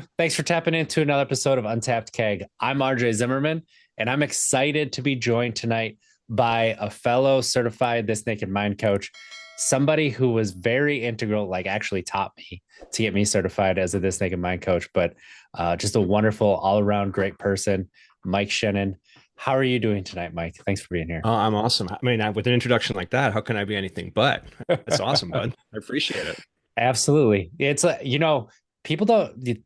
you. Thanks for tapping into another episode of Untapped Keg. I'm RJ Zimmerman, and I'm excited to be joined tonight by a fellow certified This Naked Mind coach, somebody who was very integral, like actually taught me to get me certified as a This Naked Mind coach, but just a wonderful, all around great person, Mike Shennan. How are you doing tonight, Mike? Thanks for being here. I'm awesome. I mean, with an introduction like that, how can I be anything but? That's awesome, bud. I appreciate it. Absolutely. It's people don't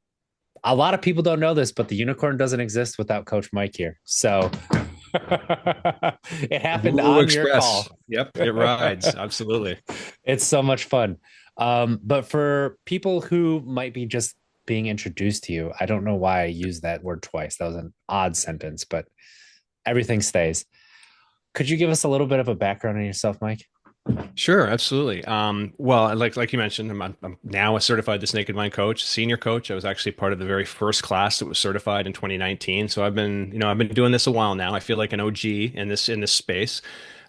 a lot of people don't know this, but the unicorn doesn't exist without Coach Mike here. So it happened Woo on your call. Express. Yep, it rides. Absolutely. It's so much fun. But for people who might be just being introduced to you, I don't know why I used that word twice. That was an odd sentence, but everything stays. Could you give us a little bit of a background on yourself, Mike? Sure, absolutely. Well, like you mentioned, I'm now a certified This Naked Mind coach, senior coach. I was actually part of the very first class that was certified in 2019. So I've been doing this a while now. I feel like an OG in this space.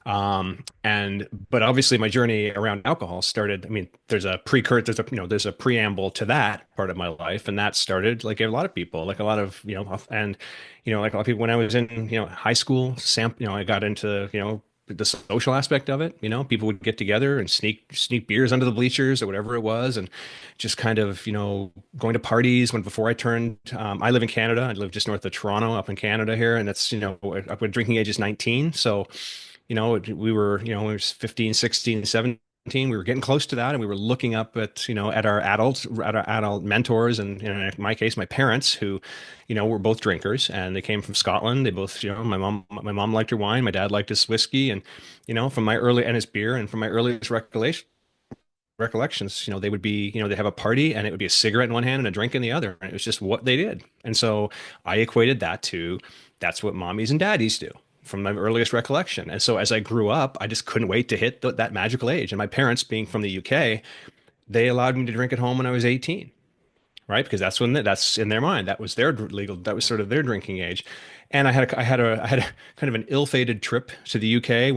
But obviously my journey around alcohol started. I mean, there's a preamble to that part of my life, and that started like a lot of people, like a lot of like a lot of people when I was in high school. I got into the social aspect of it. People would get together and sneak beers under the bleachers or whatever it was, and just kind of going to parties. Before I turned, I live in Canada. I live just north of Toronto, up in Canada here, and that's up with drinking age is 19. So we were 15, 16, 17. We were getting close to that, and we were looking up at our adult mentors, and in my case, my parents, who were both drinkers, and they came from Scotland. They both, my mom liked her wine, my dad liked his whiskey, and from my early and his beer, and from my earliest recollections, they would be, they'd have a party, and it would be a cigarette in one hand and a drink in the other, and it was just what they did. And so I equated that to that's what mommies and daddies do from my earliest recollection. And so as I grew up, I just couldn't wait to hit that magical age. And my parents, being from the UK, they allowed me to drink at home when I was 18, right? Because that's in their mind. That was sort of their drinking age. And I had a kind of an ill-fated trip to the UK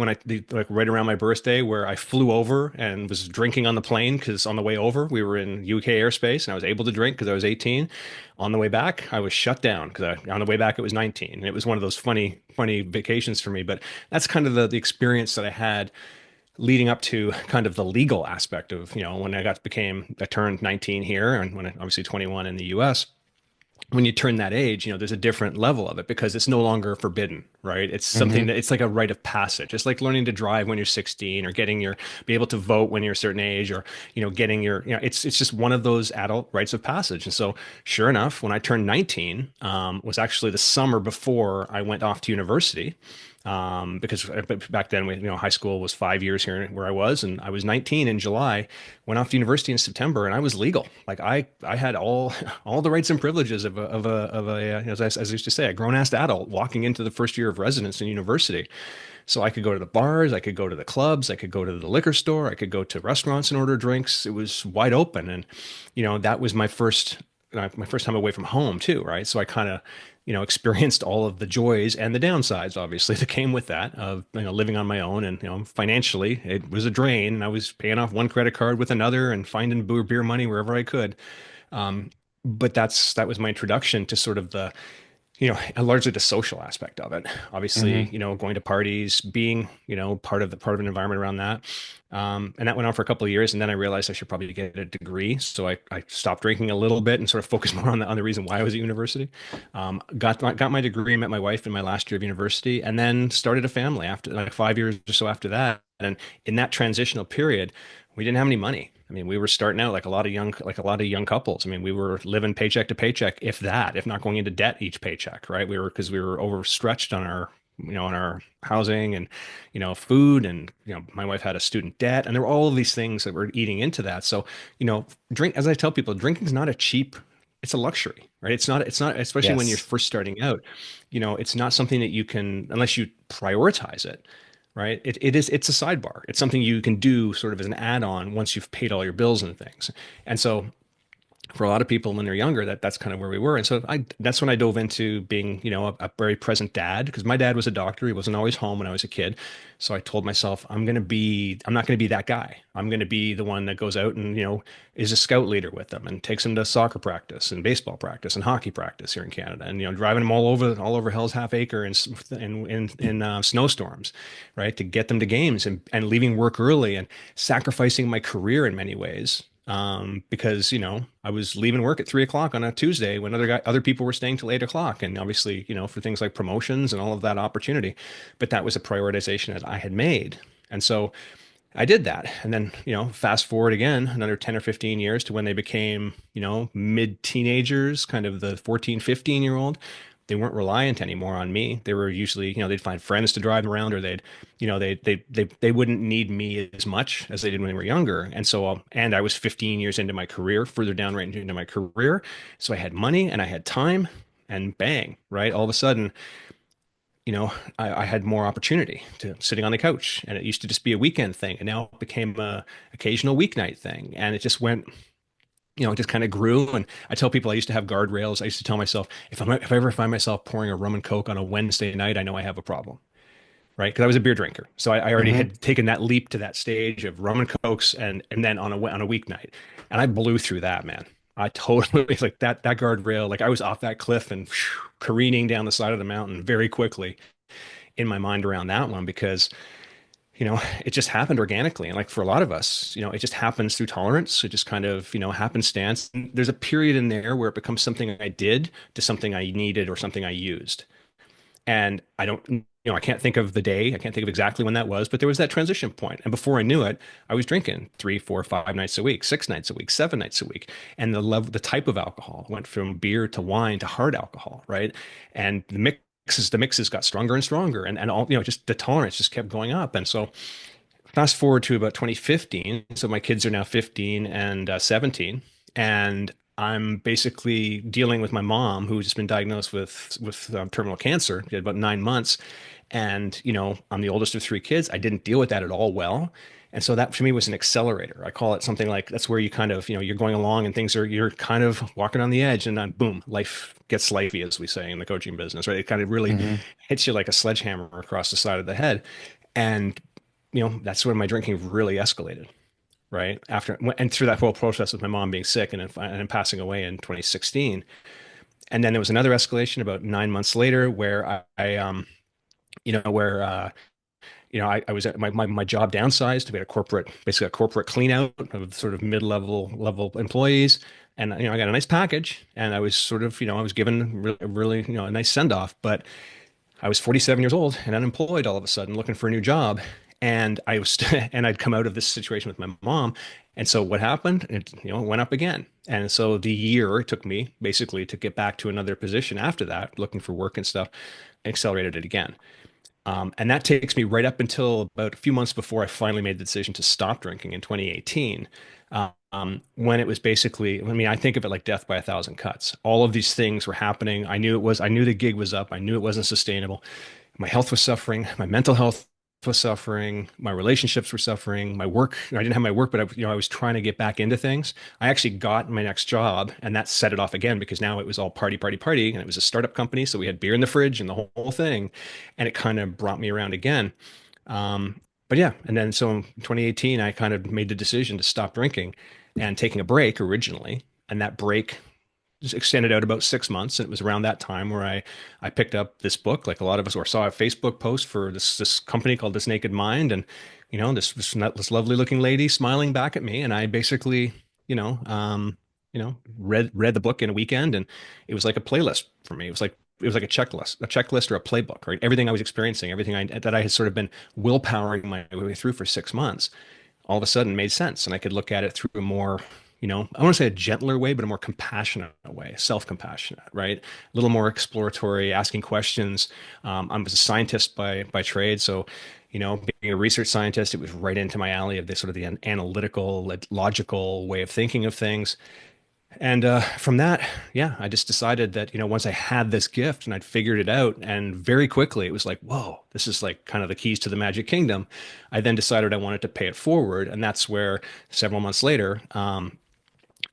like right around my birthday, where I flew over and was drinking on the plane, because on the way over we were in UK airspace and I was able to drink because I was 18. On the way back, I was shut down because on the way back it was 19. And it was one of those funny vacations for me. But that's kind of the experience that I had leading up to kind of the legal aspect of, when I turned 19 here, and when I obviously 21 in the US. When you turn that age, there's a different level of it because it's no longer forbidden, right? It's something Mm-hmm. that it's like a rite of passage. It's like learning to drive when you're 16, or be able to vote when you're a certain age, or, getting it's just one of those adult rites of passage. And so sure enough, when I turned 19, was actually the summer before I went off to university. Because back then, high school was 5 years here where I was, and I was 19 in July, went off to university in September, and I was legal. Like I had all all the rights and privileges of a as I used to say, a grown-ass adult walking into the first year of residence in university. So I could go to the bars, I could go to the clubs, I could go to the liquor store, I could go to restaurants and order drinks. It was wide open, and that was my first time away from home too, right? So I kind of, experienced all of the joys and the downsides, obviously, that came with that of, living on my own. And, financially, it was a drain, and I was paying off one credit card with another and finding beer money wherever I could. Um, but that was my introduction to sort of largely the social aspect of it. Obviously, Mm-hmm. going to parties, being, part of an environment around that. And that went on for a couple of years. And then I realized I should probably get a degree. So I stopped drinking a little bit and sort of focused more on the reason why I was at university. Got my degree, met my wife in my last year of university, and then started a family after like 5 years or so after that. And in that transitional period, we didn't have any money. I mean, we were starting out like a lot of young couples. I mean, we were living paycheck to paycheck, if not going into debt each paycheck, right? Because we were overstretched on our housing and, food, and, my wife had a student debt, and there were all of these things that were eating into that. So, as I tell people, drinking's not a cheap, it's a luxury, right? It's not, especially when you're Yes. first starting out, it's not something that you can, unless you prioritize it, right? It's a sidebar. It's something you can do sort of as an add-on once you've paid all your bills and things. And so for a lot of people when they're younger, that's kind of where we were. And so that's when I dove into being, a very present dad, because my dad was a doctor. He wasn't always home when I was a kid. So I told myself, I'm not going to be that guy. I'm going to be the one that goes out and, is a scout leader with them and takes them to soccer practice and baseball practice and hockey practice here in Canada, and, driving them all over Hell's Half Acre in snowstorms, right? To get them to games, and leaving work early and sacrificing my career in many ways, because I was leaving work at 3 o'clock on a Tuesday when other people were staying till 8 o'clock, and obviously for things like promotions and all of that opportunity, but that was a prioritization that I had made, and so I did that. And then fast forward again another 10 or 15 years to when they became mid teenagers, kind of the 14, 15-year-old. They weren't reliant anymore on me. They were usually, they'd find friends to drive around, or they wouldn't need me as much as they did when they were younger. And so, and I was 15 years into my career, further downrange into my career. So I had money and I had time, and bang, right? All of a sudden, I had more opportunity to sitting on the couch, and it used to just be a weekend thing. And now it became a occasional weeknight thing. And it just went, it just kind of grew. And I tell people I used to have guardrails. I used to tell myself, if I ever find myself pouring a rum and coke on a Wednesday night, I know I have a problem, right? Because I was a beer drinker, so I already Mm-hmm. had taken that leap to that stage of rum and cokes, and then on a weeknight, and I blew through that, man. I totally like that guardrail. Like I was off that cliff and careening down the side of the mountain very quickly in my mind around that one, because it just happened organically. And like for a lot of us, it just happens through tolerance. It just kind of, happenstance. And there's a period in there where it becomes something I did to something I needed or something I used. And I don't, I can't think of the day. I can't think of exactly when that was, but there was that transition point. And before I knew it, I was drinking 3, 4, 5 nights a week, 6 nights a week, 7 nights a week. And the type of alcohol went from beer to wine to hard alcohol, right? And the mixes got stronger and stronger, and all, just the tolerance just kept going up. And so fast forward to about 2015. So my kids are now 15 and 17, and I'm basically dealing with my mom, who's just been diagnosed with terminal cancer. She had about 9 months, and I'm the oldest of three kids. I didn't deal with that at all well, and so that for me was an accelerator. I call it something like that's where you kind of you're going along and you're kind of walking on the edge, and then boom, life gets lifey, as we say in the coaching business, right? It kind of really Mm-hmm. hits you like a sledgehammer across the side of the head, and that's when my drinking really escalated, right? After and through that whole process of my mom being sick and passing away in 2016. And then there was another escalation about 9 months later where where I was at my job downsized to be basically a corporate clean out of sort of level employees. And, I got a nice package, and I was sort of, I was given really, a nice send off, but I was 47 years old and unemployed all of a sudden, looking for a new job. And and I'd come out of this situation with my mom. And so what happened? It went up again. And so the year it took me basically to get back to another position after that, looking for work and stuff, accelerated it again. And that takes me right up until about a few months before I finally made the decision to stop drinking in 2018. When it was basically, I think of it like death by a thousand cuts. All of these things were happening. I knew the gig was up. I knew it wasn't sustainable. My health was suffering. My mental health was suffering. My relationships were suffering. My work, I didn't have my work, but I was trying to get back into things. I actually got my next job, and that set it off again, because now it was all party, party, party. And it was a startup company. So we had beer in the fridge and the whole thing. And it kind of brought me around again. But yeah, and then so in 2018, I kind of made the decision to stop drinking and taking a break originally. And that break just extended out about 6 months. And it was around that time where I picked up this book, like a lot of us, or saw a Facebook post for this company called This Naked Mind, and this lovely looking lady smiling back at me, and I basically you know um, read the book in a weekend, and it was like a playlist for me. It was like a checklist or a playbook, right? Everything I was experiencing, that I had sort of been willpowering my way through for 6 months, all of a sudden made sense. And I could look at it through a more, I want to say a gentler way, but a more compassionate way, self-compassionate, right? A little more exploratory, asking questions. I was a scientist by trade. So, being a research scientist, it was right into my alley of this sort of the analytical, logical way of thinking of things. And from that, yeah, I just decided that, once I had this gift and I'd figured it out, and very quickly it was like, whoa, this is like kind of the keys to the Magic Kingdom. I then decided I wanted to pay it forward. And that's where several months later,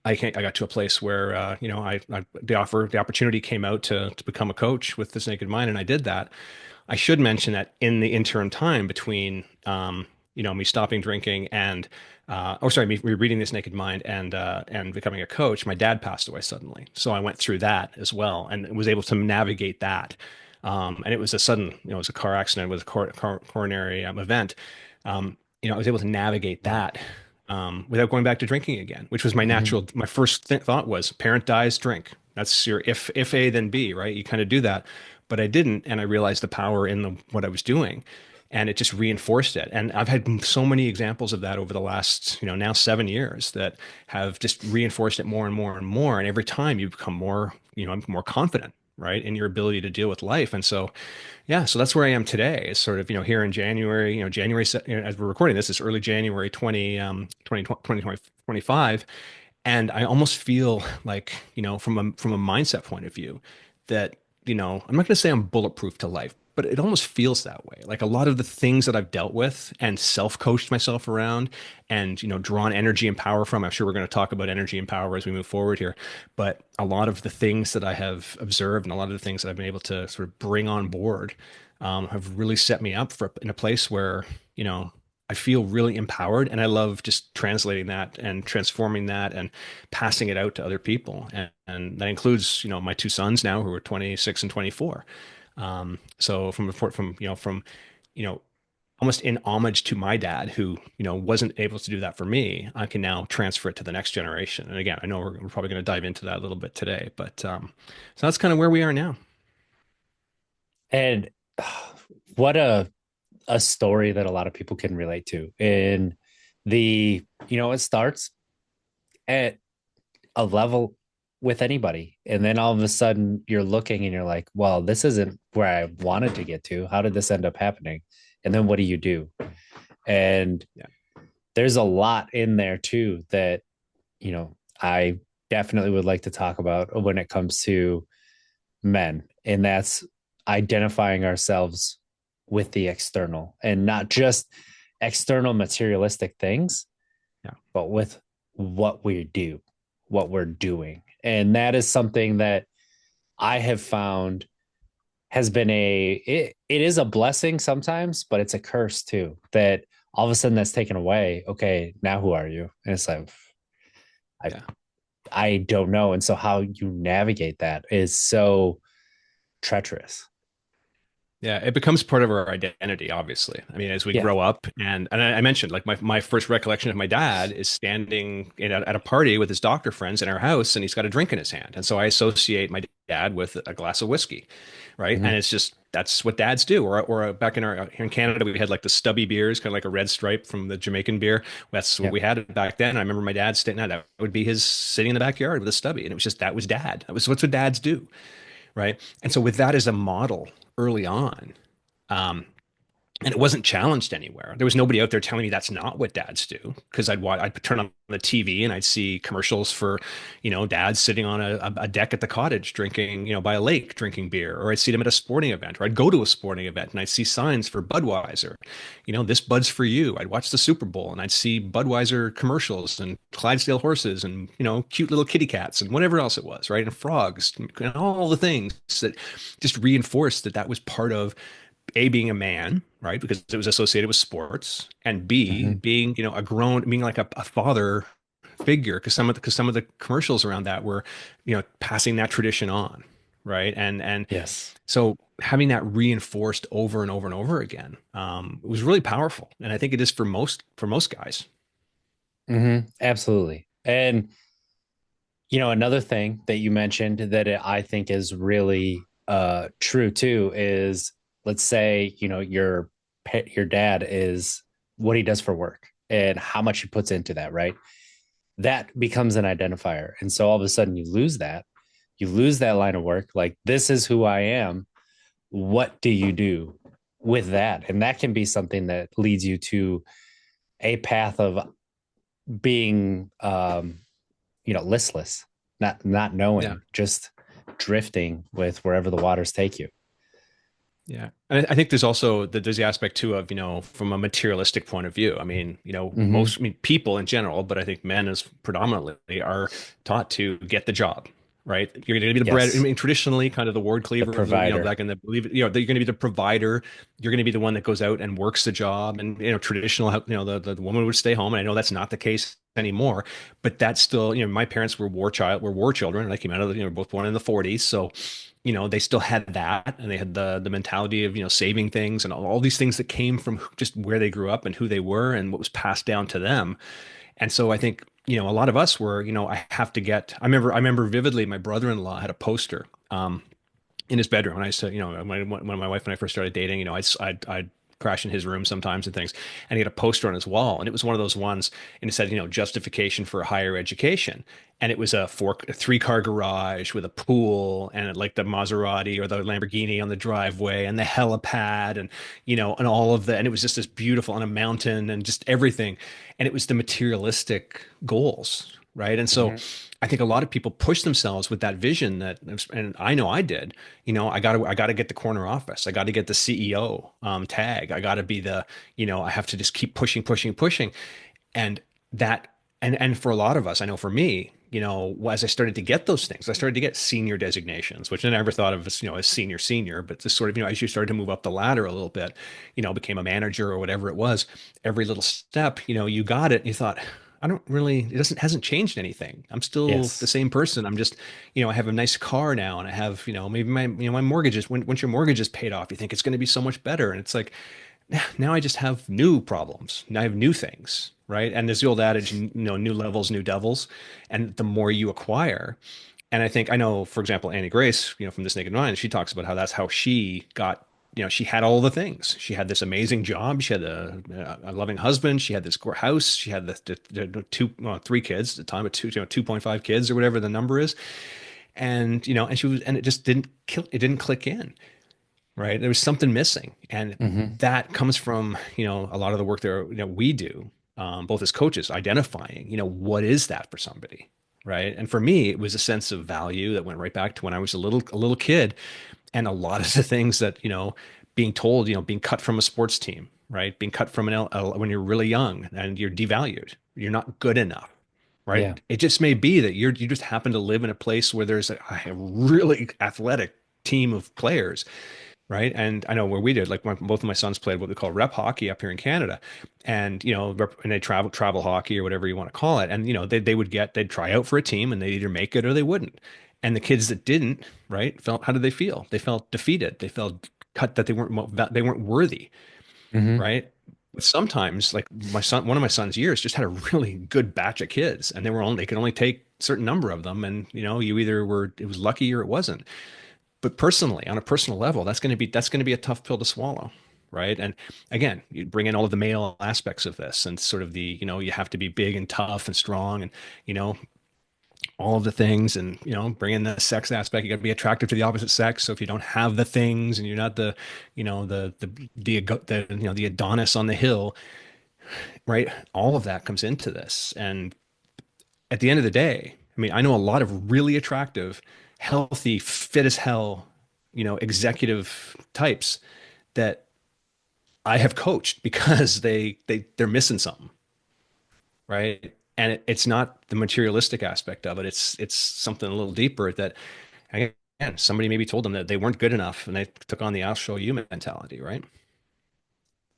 I got to a place where, the opportunity came out to become a coach with This Naked Mind, and I did that. I should mention that in the interim time between, me stopping drinking and, me reading This Naked Mind and becoming a coach, my dad passed away suddenly. So I went through that as well and was able to navigate that. And it was a sudden, it was a car accident, it was a coronary event. I was able to navigate that without going back to drinking again, which was my Mhm. natural. My first thought was, parent dies, drink. That's your if A then B, right? You kind of do that, but I didn't, and I realized the power in what I was doing, and it just reinforced it. And I've had so many examples of that over the last, now 7 years that have just reinforced it more and more and more. And every time you become more, more confident, right, in your ability to deal with life. And so yeah, so that's where I am today. Is sort of, here in January, as we're recording this, it's early January 2025. And I almost feel like, from a mindset point of view that, I'm not going to say I'm bulletproof to life, but it almost feels that way. Like a lot of the things that I've dealt with and self-coached myself around and, drawn energy and power from. I'm sure we're going to talk about energy and power as we move forward here. But a lot of the things that I have observed and a lot of the things that I've been able to sort of bring on board have really set me up in a place where, I feel really empowered, and I love just translating that and transforming that and passing it out to other people. And that includes, my two sons now who are 26 and 24. So from almost in homage to my dad, who, wasn't able to do that for me, I can now transfer it to the next generation. And again, I know we're probably going to dive into that a little bit today, but so that's kind of where we are now. And what a story that a lot of people can relate to. And it starts at a level with anybody. And then all of a sudden you're looking and you're like, well, this isn't where I wanted to get to. How did this end up happening? And then what do you do? And Yeah. there's a lot in there too that, I definitely would like to talk about when it comes to men. And that's identifying ourselves with the external and not just external materialistic things, Yeah. but with what we do, what we're doing. And that is something that I have found has been it is a blessing sometimes, but it's a curse too. That all of a sudden that's taken away. Okay, now who are you? And it's like I Yeah. I don't know. And so how you navigate that is so treacherous. Yeah, it becomes part of our identity, obviously. I mean, as we Yeah. grow up, and I mentioned like my first recollection of my dad is standing at a party with his doctor friends in our house, and he's got a drink in his hand, and so I associate my dad with a glass of whiskey, right? And Mm-hmm. it's just that's what dads do. Or back here in Canada, we had like the stubby beers, kind of like a red stripe from the Jamaican beer. That's what Yeah. we had back then. I remember my dad sitting out. That would be his sitting in the backyard with a stubby, and it was just that was dad. That was what's what dads do, right? And so with that as a model early on. Um, and it wasn't challenged anywhere. There was nobody out there telling me that's not what dads do. Because I'd turn on the TV and I'd see commercials for, dads sitting on a deck at the cottage drinking, by a lake drinking beer, or I'd see them at a sporting event, or I'd go to a sporting event and I'd see signs for Budweiser, this Bud's for you. I'd watch the Super Bowl and I'd see Budweiser commercials and Clydesdale horses and, cute little kitty cats and whatever else it was, right? And frogs and all the things that just reinforced that was part of a being a man, right? Because it was associated with sports, and B Mm-hmm. being, being like a father figure, because some of the commercials around that were, passing that tradition on, right? And Yes. so having that reinforced over and over and over again, was really powerful, and I think it is for most guys. Mm-hmm. Absolutely. And another thing that you mentioned that I think is really true too is, let's say, your dad is what he does for work and how much he puts into that, right? That becomes an identifier. And so all of a sudden you lose that. You lose that line of work. Like, this is who I am. What do you do with that? And that can be something that leads you to a path of being listless, not Yeah. knowing, just drifting with wherever the waters take you. Yeah. And I think there's also there's the aspect too of, from a materialistic point of view. I mean, Hmm. most, I mean, people in general, but I think men as predominantly are taught to get the job, right? You're going to be the bread. I Yes. mean, traditionally, kind of the word The cleaver, provider. back in the believe, that you're going to be the provider. You're going to be the one that goes out and works the job. And, traditional, the woman would stay home. And I know that's not the case anymore, but that's still, my parents were war children. And I came out of both born in the 40s. So, they still had that, and they had the mentality of, saving things and all these things that came from just where they grew up and who they were and what was passed down to them. And so I think, a lot of us were, I remember vividly my brother-in-law had a poster in his bedroom. And I said, when my wife and I first started dating, I'd crash in his room sometimes and things. And he had a poster on his wall, and it was one of those ones, and it said, justification for higher education. And it was a 3-car garage with a pool and like the Maserati or the Lamborghini on the driveway and the helipad and, and all of the, and it was just this beautiful on a mountain and just everything. And it was the materialistic goals. Right. And so Hmm. I think a lot of people push themselves with that vision that, and I know I did, I got to get the corner office. I got to get the CEO tag. I got to be I have to just keep pushing, pushing, pushing. And that, and for a lot of us, I know for me, as I started to get those things, I started to get senior designations, which I never thought of as, as senior, but just sort of, as you started to move up the ladder a little bit, became a manager or whatever it was, every little step, you got it. And you thought, I don't really, hasn't changed anything. I'm still the Yes. same person. I'm just, I have a nice car now and I have, maybe my mortgage is, once your mortgage is paid off, you think it's going to be so much better. And it's like, now I just have new problems. Now I have new things, right? And there's the old adage, new levels, new devils. And the more you acquire, and I know, for example, Annie Grace, from This Naked Mind, she talks about how that's how she got, she had all the things. She had this amazing job. She had a loving husband. She had this house. She had three kids at the time, 2.5 kids or whatever the number is. And, and she was, and it just it didn't click in, right? There was something missing. And Hmm. that comes from, a lot of the work that, we do, both as coaches, identifying, what is that for somebody? Right. And for me, it was a sense of value that went right back to when I was a little kid. And a lot of the things that, being told, being cut from a sports team, right? Being cut from when you're really young and you're devalued, you're not good enough. Yeah. Right. It just may be that you just happen to live in a place where there's a really athletic team of players, right? And I know where we did, like both of my sons played what we call rep hockey up here in Canada, and and they travel hockey or whatever you want to call it, and they'd try out for a team and they'd either make it or they wouldn't. And the kids that didn't, right, felt how did they feel? They felt defeated. They felt cut that they weren't worthy, Hmm. right? But sometimes, like one of my son's years just had a really good batch of kids, and they could only take a certain number of them, and you either were it was lucky or it wasn't. But personally, on a personal level, that's going to be a tough pill to swallow, right? And again, you bring in all of the male aspects of this and sort of the, you have to be big and tough and strong and, you know, all of the things and, bring in the sex aspect. You got to be attractive to the opposite sex. So if you don't have the things and you're not the Adonis on the hill, right? All of that comes into this. And at the end of the day, I mean, I know a lot of really attractive, healthy, fit as hell, executive types that I have coached because they're missing something, right? And it's not the materialistic aspect of it. It's something a little deeper that, again, somebody maybe told them that they weren't good enough and they took on the "I'll show you" mentality, right?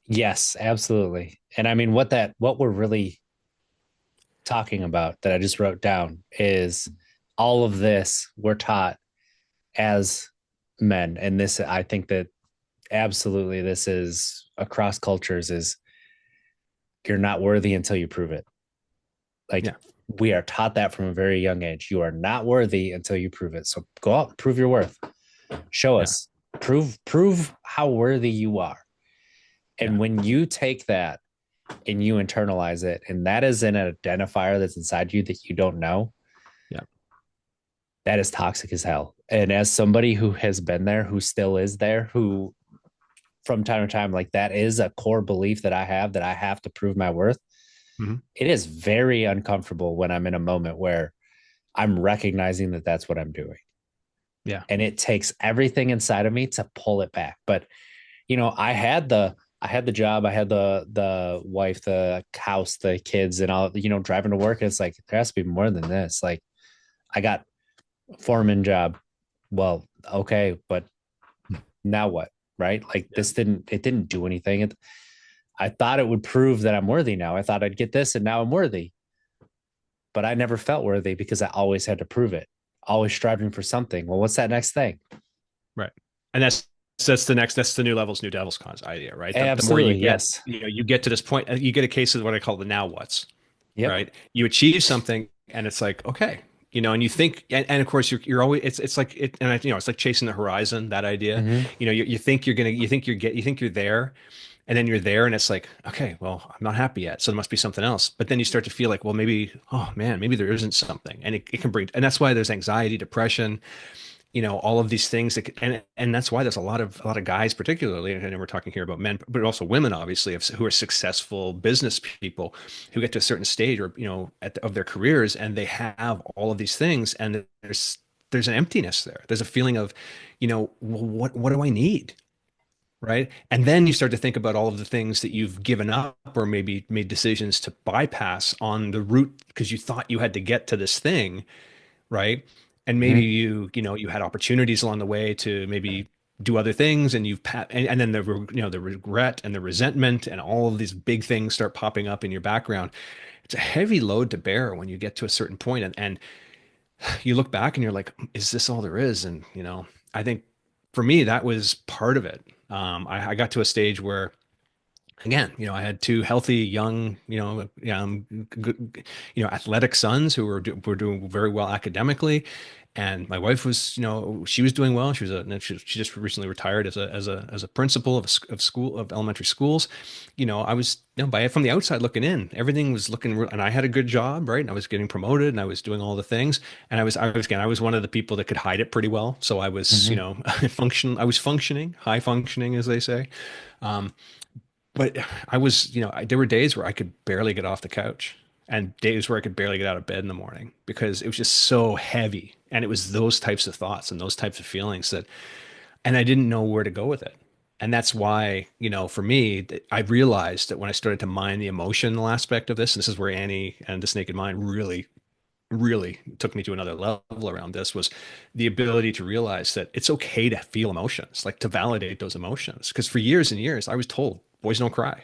Yes, absolutely. And I mean, what we're really talking about that I just wrote down is all of this we're taught as men. And this, I think that absolutely this is across cultures is you're not worthy until you prove it. Like Yeah, we are taught that from a very young age. You are not worthy until you prove it. So go out and prove your worth. Show yeah, us. Prove how worthy you are. yeah, And when you take that and you internalize it, and that is an identifier that's inside you that you don't know, yeah. that is toxic as hell. And as somebody who has been there, who still is there, who from time to time, like that is a core belief that I have to prove my worth. Mhm. It is very uncomfortable when I'm in a moment where I'm recognizing that that's what I'm doing. Yeah. and it takes everything inside of me to pull it back. But I had the job, I had the wife, the house, the kids, and all, driving to work. And it's like, there has to be more than this. Like, I got a foreman job. Well, okay, but now what? Right? Like, Yeah. it didn't do anything. I thought it would prove that I'm worthy now. I thought I'd get this and now I'm worthy. But I never felt worthy because I always had to prove it, always striving for something. Well, what's that next thing? Right. And that's the new levels, new devils cons idea, right? The more you Absolutely. get, Yes. you get to this point, you get a case of what I call the now what's, Yep. right? You achieve something and it's like, okay, and you think, and of course you're always, it's like it, and it's like chasing the horizon, that idea. Mm-hmm. You think you're gonna, you think you're there, and then you're there and it's like, okay, well, I'm not happy yet, so there must be something else. But then you start to feel like, well, maybe, oh man, maybe there isn't something, and it can bring, and that's why there's anxiety, depression, all of these things that, and that's why there's a lot of guys, particularly, and we're talking here about men, but also women, obviously, who are successful business people who get to a certain stage, or of their careers, and they have all of these things, and there's an emptiness there. There's a feeling of, well, what do I need? Right. And then you start to think about all of the things that you've given up or maybe made decisions to bypass on the route because you thought you had to get to this thing, right? And maybe Mm-hmm. you had opportunities along the way to maybe do other things, and and then the regret and the resentment and all of these big things start popping up in your background. It's a heavy load to bear when you get to a certain point, and you look back and you're like, is this all there is? And I think for me that was part of it. I got to a stage where, again, I had two healthy, young, good, athletic sons who were doing very well academically, and my wife was, she was doing well. She just recently retired as a principal of school, of elementary schools. I was, from the outside looking in, everything was looking, and I had a good job, right? And I was getting promoted, and I was doing all the things, and I was one of the people that could hide it pretty well. So I was, Mm-hmm. I was functioning, high functioning, as they say. Um, but I was, there were days where I could barely get off the couch, and days where I could barely get out of bed in the morning because it was just so heavy. And it was those types of thoughts and those types of feelings and I didn't know where to go with it. And that's why, for me, I realized that when I started to mine the emotional aspect of this is where Annie and This Naked Mind really, really took me to another level around this, was the ability to realize that it's okay to feel emotions, like to validate those emotions. Because for years and years, I was told boys don't cry,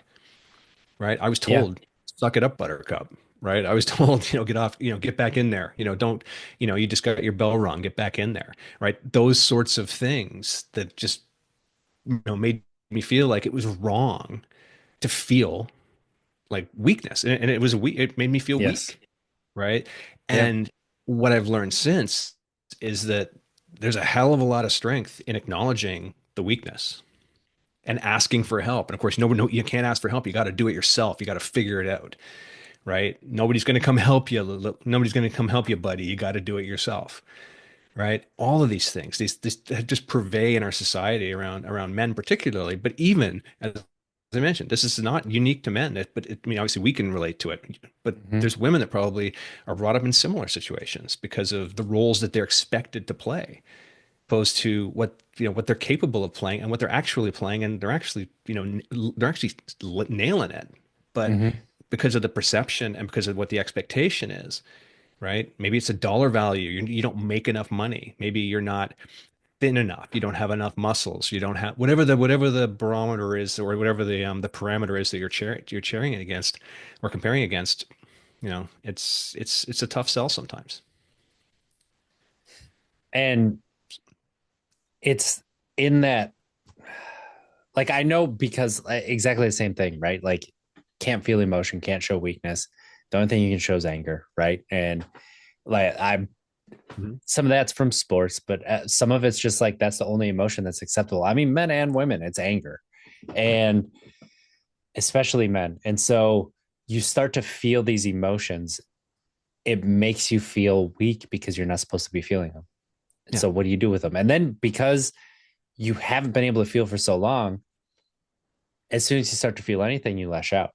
right? I was Yeah. told suck it up, buttercup, right? I was told, get off, get back in there, don't, you just got your bell rung, get back in there, right? Those sorts of things that just, made me feel like it was wrong to feel like weakness. And it was weak. It made me feel Yes. weak, right? Yep. And what I've learned since is that there's a hell of a lot of strength in acknowledging the weakness and asking for help. And of course, no, you can't ask for help. You got to do it yourself. You got to figure it out, right? Nobody's going to come help you. Nobody's going to come help you, buddy. You got to do it yourself, right? All of these things, these just pervade in our society around men, particularly, but even as I mentioned, this is not unique to men, but I mean, obviously we can relate to it, but Mm-hmm. there's women that probably are brought up in similar situations because of the roles that they're expected to play, opposed to what they're capable of playing and what they're actually playing, and they're actually, they're actually nailing it, but Mm-hmm. because of the perception and because of what the expectation is, right? Maybe it's a dollar value. You don't make enough money. Maybe you're not thin enough. You don't have enough muscles. You don't have whatever the barometer is, or whatever the parameter is that you're cheering it against or comparing against. It's a tough sell sometimes. And it's in that, like, I know, because exactly the same thing, right? Like, can't feel emotion, can't show weakness. The only thing you can show is anger, right? And like, Mhm. some of that's from sports, but some of it's just like that's the only emotion that's acceptable. I mean, men and women, it's anger, Right. and especially men. And so you start to feel these emotions. It makes you feel weak because you're not supposed to be feeling them. And Yeah. so what do you do with them? And then, because you haven't been able to feel for so long, as soon as you start to feel anything, you lash out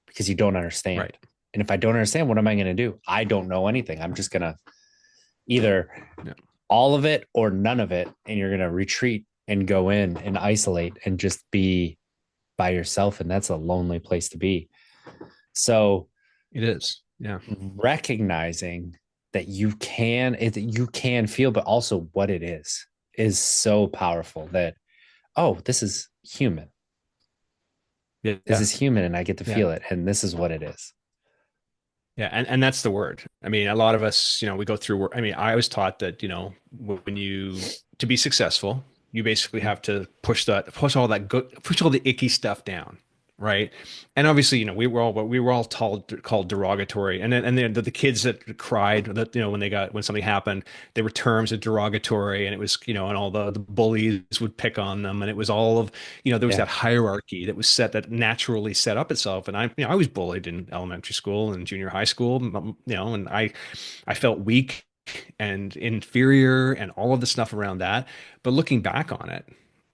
because you don't understand. Right. And if I don't understand, what am I going to do? I don't know anything. I'm just going to either Yeah. all of it or none of it, and you're going to retreat and go in and isolate and just be by yourself. And that's a lonely place to be. So It is. Yeah. recognizing that you can feel, but also what it is so powerful that, oh, this is human. Yeah. This Yeah. is human and I get to Yeah. feel it. And this is what it is. Yeah, and that's the word. I mean, a lot of us, we go through work. I mean, I was taught that, when you to be successful, you basically have to push all the icky stuff down, right? And obviously, we were all called derogatory, and then the kids that cried that when something happened, there were terms of derogatory, and it was and all the bullies would pick on them, and it was all of there was Yeah. that hierarchy that naturally set up itself. And I was bullied in elementary school and junior high school, and I felt weak and inferior and all of the stuff around that. But looking back on it,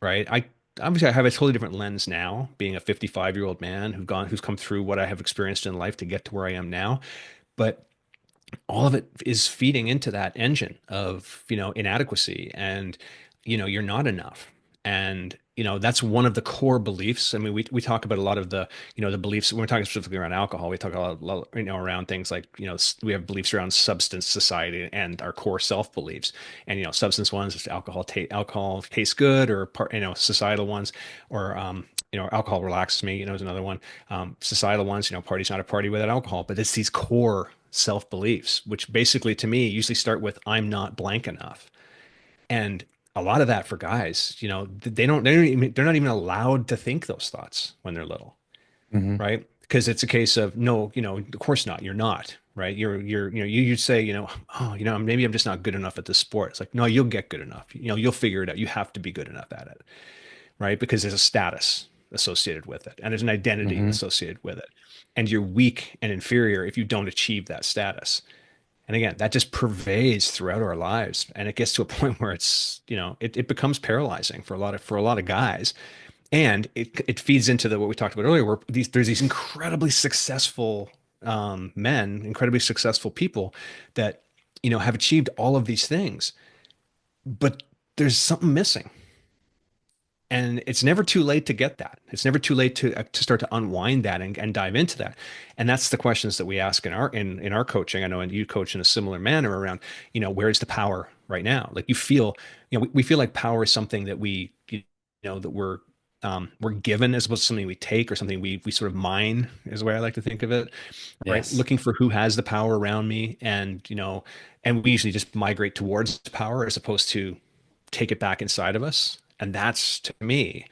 right, obviously I have a totally different lens now, being a 55-year-old man who's come through what I have experienced in life to get to where I am now. But all of it is feeding into that engine of inadequacy, and you're not enough. And that's one of the core beliefs. I mean, we talk about a lot of the beliefs when we're talking specifically around alcohol. We talk a lot around things like we have beliefs around substance society and our core self beliefs. And substance ones, alcohol tastes good, or societal ones, or alcohol relaxes me, is another one. Societal ones, party's not a party without alcohol. But it's these core self beliefs, which basically to me usually start with I'm not blank enough. And a lot of that for guys, they're not even allowed to think those thoughts when they're little, Mm-hmm. right? Because it's a case of no, of course not. You're not, right? You'd say, oh, maybe I'm just not good enough at this sport. It's like, no, you'll get good enough. You'll figure it out. You have to be good enough at it, right? Because there's a status associated with it, and there's an identity Mm-hmm. associated with it. And you're weak and inferior if you don't achieve that status. And again, that just pervades throughout our lives. And it gets to a point where it becomes paralyzing for a lot of guys. And it feeds into what we talked about earlier, where there's these incredibly successful men, incredibly successful people that, have achieved all of these things, but there's something missing. And it's never too late to get that. It's never too late to start to unwind that and dive into that. And that's the questions that we ask in our coaching. I know, and you coach in a similar manner around, where's the power right now? Like we feel like power is something that that we're given, as opposed to something we take or something we sort of mine, is the way I like to think of it. Right, Yes. looking for who has the power around me, and we usually just migrate towards power as opposed to take it back inside of us. And that's to me,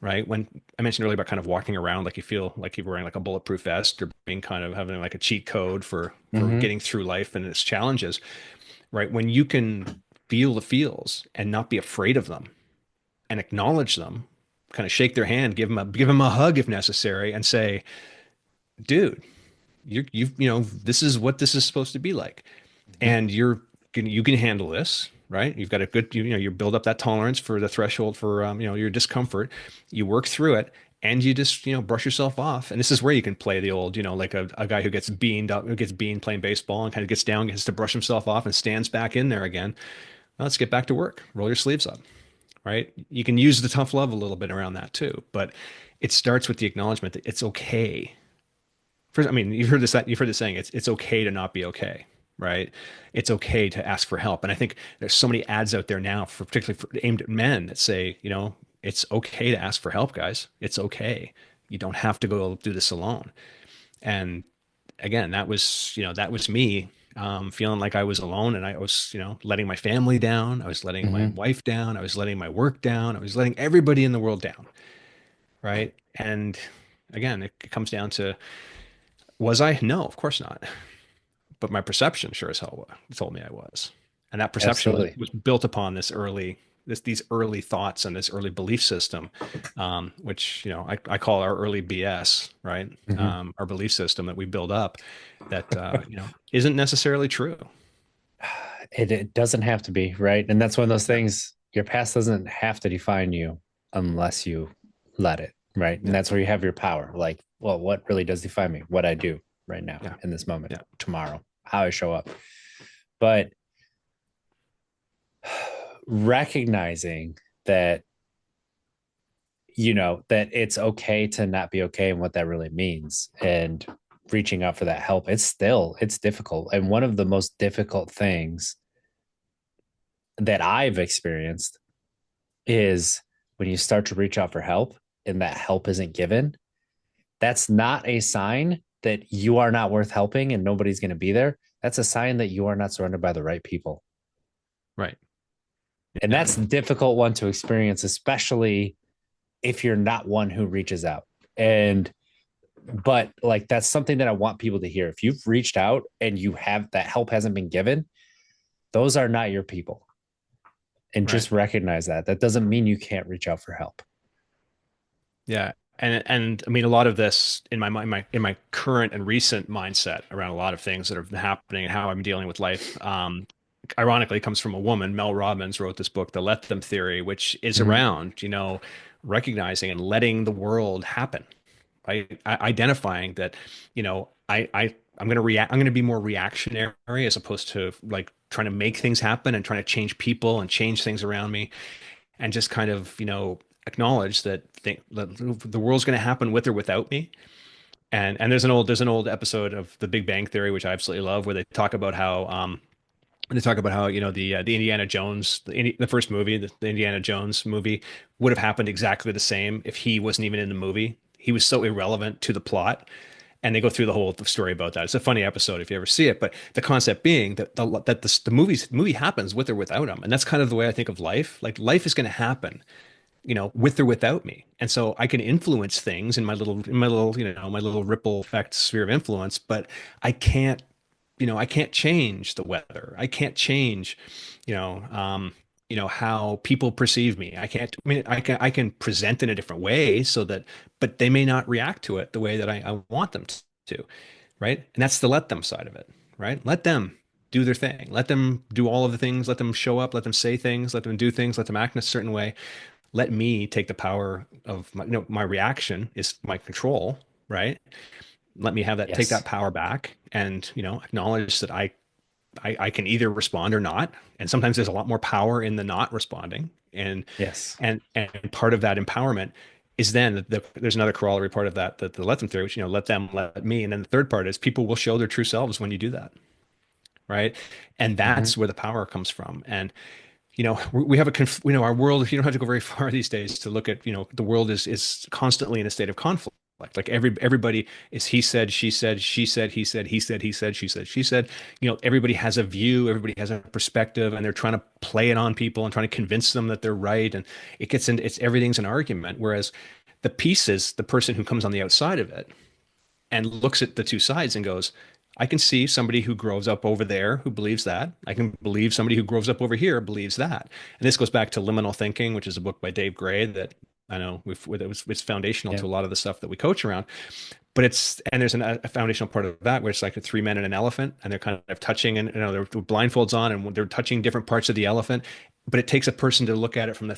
right? When I mentioned earlier about kind of walking around like you feel like you're wearing like a bulletproof vest, or being kind of having like a cheat code for Mm-hmm. getting through life and its challenges, right? When you can feel the feels and not be afraid of them and acknowledge them, kind of shake their hand, give them a hug if necessary, and say, dude, this is what this is supposed to be like, and you can handle this, right? You've got a good, you build up that tolerance for the threshold for, your discomfort. You work through it, and you just, brush yourself off. And this is where you can play the old, like a guy who gets beaned up, who gets beaned playing baseball and kind of gets down, gets to brush himself off and stands back in there again. Well, let's get back to work. Roll your sleeves up, right? You can use the tough love a little bit around that too, but it starts with the acknowledgement that it's okay. First, I mean, you've heard this saying, it's okay to not be okay, right? It's okay to ask for help. And I think there's so many ads out there now, aimed at men, that say, it's okay to ask for help, guys. It's okay. You don't have to go do this alone. And again, that was me, feeling like I was alone, and I was, letting my family down. I was letting my Mm-hmm. wife down. I was letting my work down. I was letting everybody in the world down, right? And again, it comes down to, was I? No, of course not. But my perception sure as hell told me I was. And that perception was, Absolutely. was built upon these early thoughts and this early belief system, which, I call our early BS, right? Mm-hmm. Our belief system that we build up that, isn't necessarily true. It doesn't have to be, right? And that's one of those Yeah. things, your past doesn't have to define you unless you let it, right? And Yeah. that's where you have your power. Like, well, what really does define me? What I do right now, Yeah. in this moment, Yeah. tomorrow, how I show up. But recognizing that, that it's okay to not be okay and what that really means, and reaching out for that help. It's difficult. And one of the most difficult things that I've experienced is when you start to reach out for help and that help isn't given. That's not a sign that you are not worth helping and nobody's going to be there. That's a sign that you are not surrounded by the right people. Right. And Yeah. that's a difficult one to experience, especially if you're not one who reaches out. And but like, that's something that I want people to hear. If you've reached out and you have that help hasn't been given, those are not your people. And Right. just recognize that. That doesn't mean you can't reach out for help. Yeah. And I mean, a lot of this in my current and recent mindset around a lot of things that are happening and how I'm dealing with life, ironically comes from a woman. Mel Robbins wrote this book, The Let Them Theory, which is Mm-hmm. around, recognizing and letting the world happen, right? Identifying that, I'm going to react. I'm going to be more reactionary as opposed to like trying to make things happen and trying to change people and change things around me, and just kind of, acknowledge that the world's going to happen with or without me. And there's an old episode of The Big Bang Theory, which I absolutely love, where they talk about how the Indiana Jones the first movie, the Indiana Jones movie, would have happened exactly the same if he wasn't even in the movie. He was so irrelevant to the plot, and they go through the whole story about that. It's a funny episode if you ever see it, but the concept being that the movie happens with or without him, and that's kind of the way I think of life. Like life is going to happen, with or without me. And so I can influence things in my little ripple effect sphere of influence, but I can't change the weather. I can't change, how people perceive me. I mean, I can present in a different way but they may not react to it the way that I want them to, right? And that's the let them side of it, right? Let them do their thing. Let them do all of the things. Let them show up. Let them say things. Let them do things. Let them act in a certain way. Let me take the power of my reaction is my control, right? Let me take that Yes. power back, and acknowledge that I can either respond or not. And sometimes there's a lot more power in the not responding. And Yes. and part of that empowerment is then there's another corollary part of that, the let them theory, which, let them, let me. And then the third part is people will show their true selves when you do that. Right. And Mm-hmm. that's where the power comes from. And we have our world, you don't have to go very far these days to look at, the world is constantly in a state of conflict. Like everybody is he said, she said, she said, he said, he said, she said, she said. Everybody has a view, everybody has a perspective, and they're trying to play it on people and trying to convince them that they're right. And everything's an argument. Whereas the piece is the person who comes on the outside of it and looks at the two sides and goes, I can see somebody who grows up over there who believes that. I can believe somebody who grows up over here believes that. And this goes back to Liminal Thinking, which is a book by Dave Gray that I know it's foundational Yeah. to a lot of the stuff that we coach around. But there's a foundational part of that where it's like the three men and an elephant, and they're kind of touching, and they're blindfolds on, and they're touching different parts of the elephant. But it takes a person to look at it from the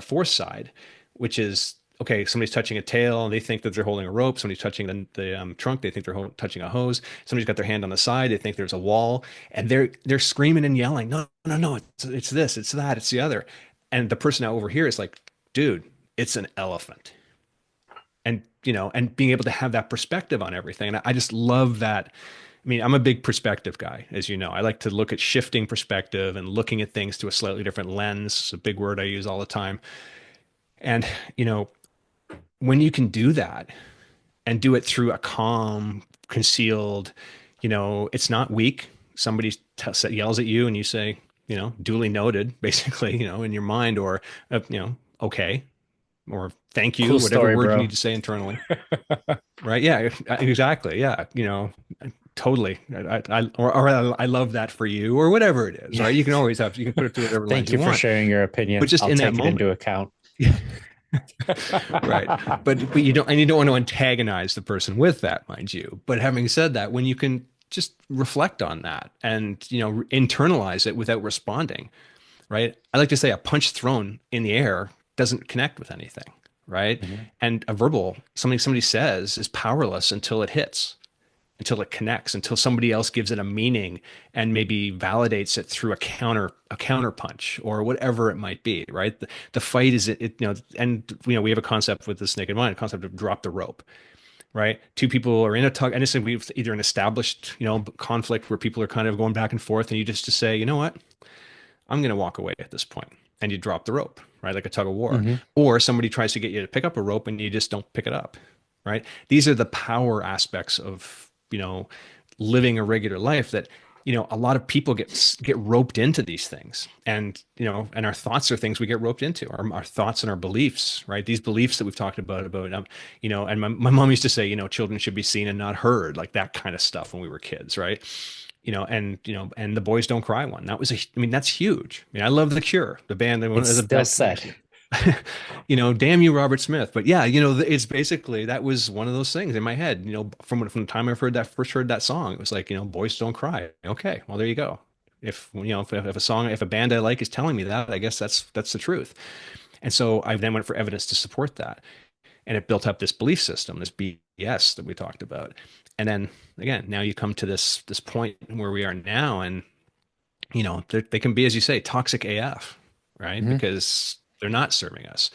fourth side, which is, okay, somebody's touching a tail and they think that they're holding a rope. Somebody's touching the trunk. They think they're touching a hose. Somebody's got their hand on the side. They think there's a wall, and they're screaming and yelling, no, no, no, it's this, it's that, it's the other. And the person out over here is like, dude, it's an elephant. And being able to have that perspective on everything. And I just love that. I mean, I'm a big perspective guy, as you know. I like to look at shifting perspective and looking at things through a slightly different lens. It's a big word I use all the time. And, when you can do that and do it through a calm, concealed, it's not weak. Somebody yells at you and you say, duly noted, basically, in your mind, or, okay, or thank you, Cool whatever story, word you bro. need to say internally. Right. Yeah, exactly. Yeah. Totally. I love that for you, or whatever it is. Yeah. Right. You can put it through whatever lens Thank you you for want, sharing your but opinion. just I'll in that take it moment. into account. Right. But you don't want to antagonize the person with that, mind you. But having said that, when you can just reflect on that and, internalize it without responding, right? I like to say a punch thrown in the air doesn't connect with anything, right? Mhm. And something somebody says is powerless until it hits. until it connects, until somebody else gives it a meaning and maybe validates it through a counter punch or whatever it might be, right? The fight is and we have a concept with this naked mind, a concept of drop the rope, right? Two people are in a tug, and it's either an established, conflict where people are kind of going back and forth, and you just to say, you know what, I'm going to walk away at this point, and you drop the rope, right? Like a tug of war, Hmm. or somebody tries to get you to pick up a rope, and you just don't pick it up, right? These are the power aspects of living a regular life that a lot of people get roped into these things, and our thoughts are things we get roped into, our thoughts and our beliefs, right? These beliefs that we've talked about and my mom used to say, children should be seen and not heard, like that kind of stuff when we were kids, right? And the boys don't cry one. That was that's huge. I love The Cure, the band, one It's of the still best. said. Damn you, Robert Smith. But yeah, it's basically, that was one of those things in my head, from the time I first heard that song, it was like, boys don't cry. Okay, well, there you go. If a band I like is telling me that, I guess that's the truth. And so I then went for evidence to support that. And it built up this belief system, this BS that we talked about. And then again, now you come to this point where we are now, and they can be, as you say, toxic AF, right? Hmm. Because they're not serving us.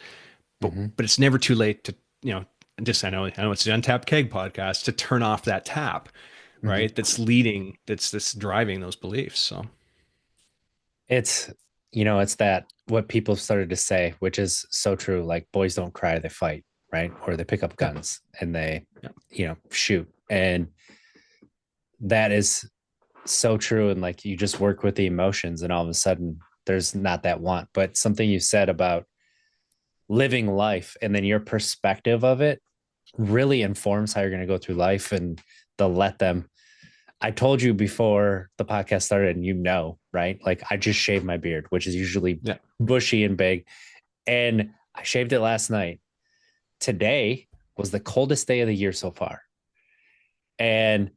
But Hmm. but it's never too late to, just I know it's the Untapped Keg podcast, to turn off that tap, Hmm. right? That's driving those beliefs. So It's, it's that what people started to say, which is so true. Like boys don't cry, they fight, right? Or they pick up yeah, guns and they, yeah, shoot. And that is so true. And like you just work with the emotions and all of a sudden there's not that want. But something you said about living life and then your perspective of it really informs how you're going to go through life and the let them. I told you before the podcast started, and right? Like I just shaved my beard, which is usually yeah, bushy and big. And I shaved it last night. Today was the coldest day of the year so far. And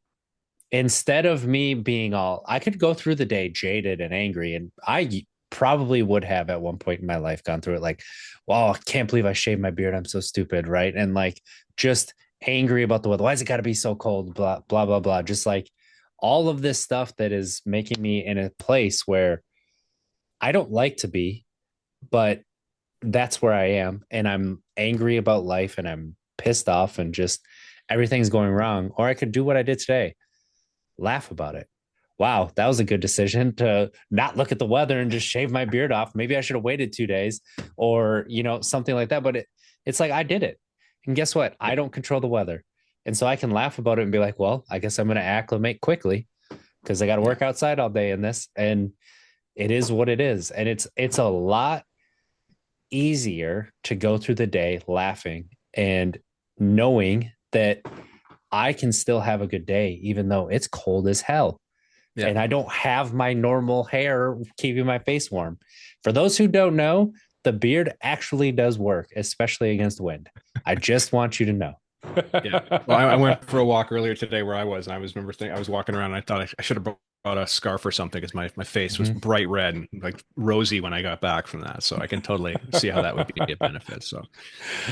instead of me being all, I could go through the day jaded and angry. And I probably would have at one point in my life gone through it like, wow, I can't believe I shaved my beard. I'm so stupid. Right. And like just angry about the weather. Why's it got to be so cold? Blah, blah, blah, blah. Just like all of this stuff that is making me in a place where I don't like to be, but that's where I am. And I'm angry about life and I'm pissed off and just everything's going wrong. Or I could do what I did today, laugh about it. Wow, that was a good decision to not look at the weather and just shave my beard off. Maybe I should have waited 2 days or, something like that. But it's like I did it. And guess what? yeah, I don't control the weather. And so I can laugh about it and be like, well, I guess I'm going to acclimate quickly because I got to yeah, work outside all day in this. And it is what it is. And it's a lot easier to go through the day laughing and knowing that I can still have a good day, even though it's cold as hell. yeah. And I don't have my normal hair keeping my face warm. For those who don't know, the beard actually does work, especially against wind. I just want you to know. Yeah. Well, I went for a walk earlier today where I was, and I was remember thinking, I was walking around and I thought I should have brought a scarf or something because my face was Mhm. bright red and like rosy when I got back from that. So I can totally see how that would be a benefit. So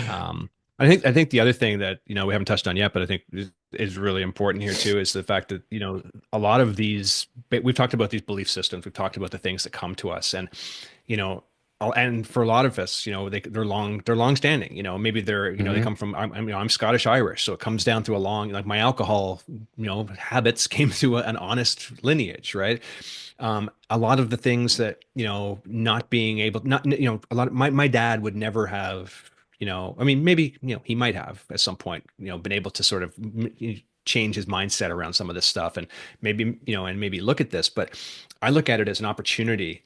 um I think the other thing that we haven't touched on yet, but I think is really important here too, is the fact that a lot of these, we've talked about these belief systems, we've talked about the things that come to us, and you know and for a lot of us, they're long standing. Maybe they Mhm. come from, I'm Scottish Irish, so it comes down through like my alcohol, habits came through an honest lineage, right? A lot of the things that, not being able, not, a lot of my dad would never have, maybe, he might have at some point, been able to sort of change his mindset around some of this stuff, and maybe look at this, but I look at it as an opportunity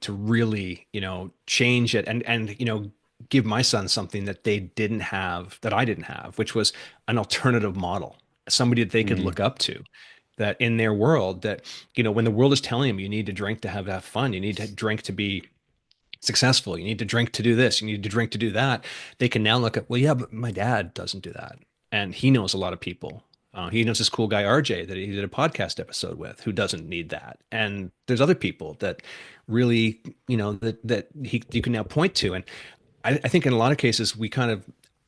to really, change it, and give my son something that they didn't have, that I didn't have, which was an alternative model, somebody that they could Mhm. look up to, that in their world, that when the world is telling them you need to drink to have fun, you need to drink to be successful, you need to drink to do this, you need to drink to do that, they can now look at, well, yeah, but my dad doesn't do that, and he knows a lot of people. He knows this cool guy RJ that he did a podcast episode with, who doesn't need that, and there's other people that really, that you can now point to. And I think in a lot of cases we kind of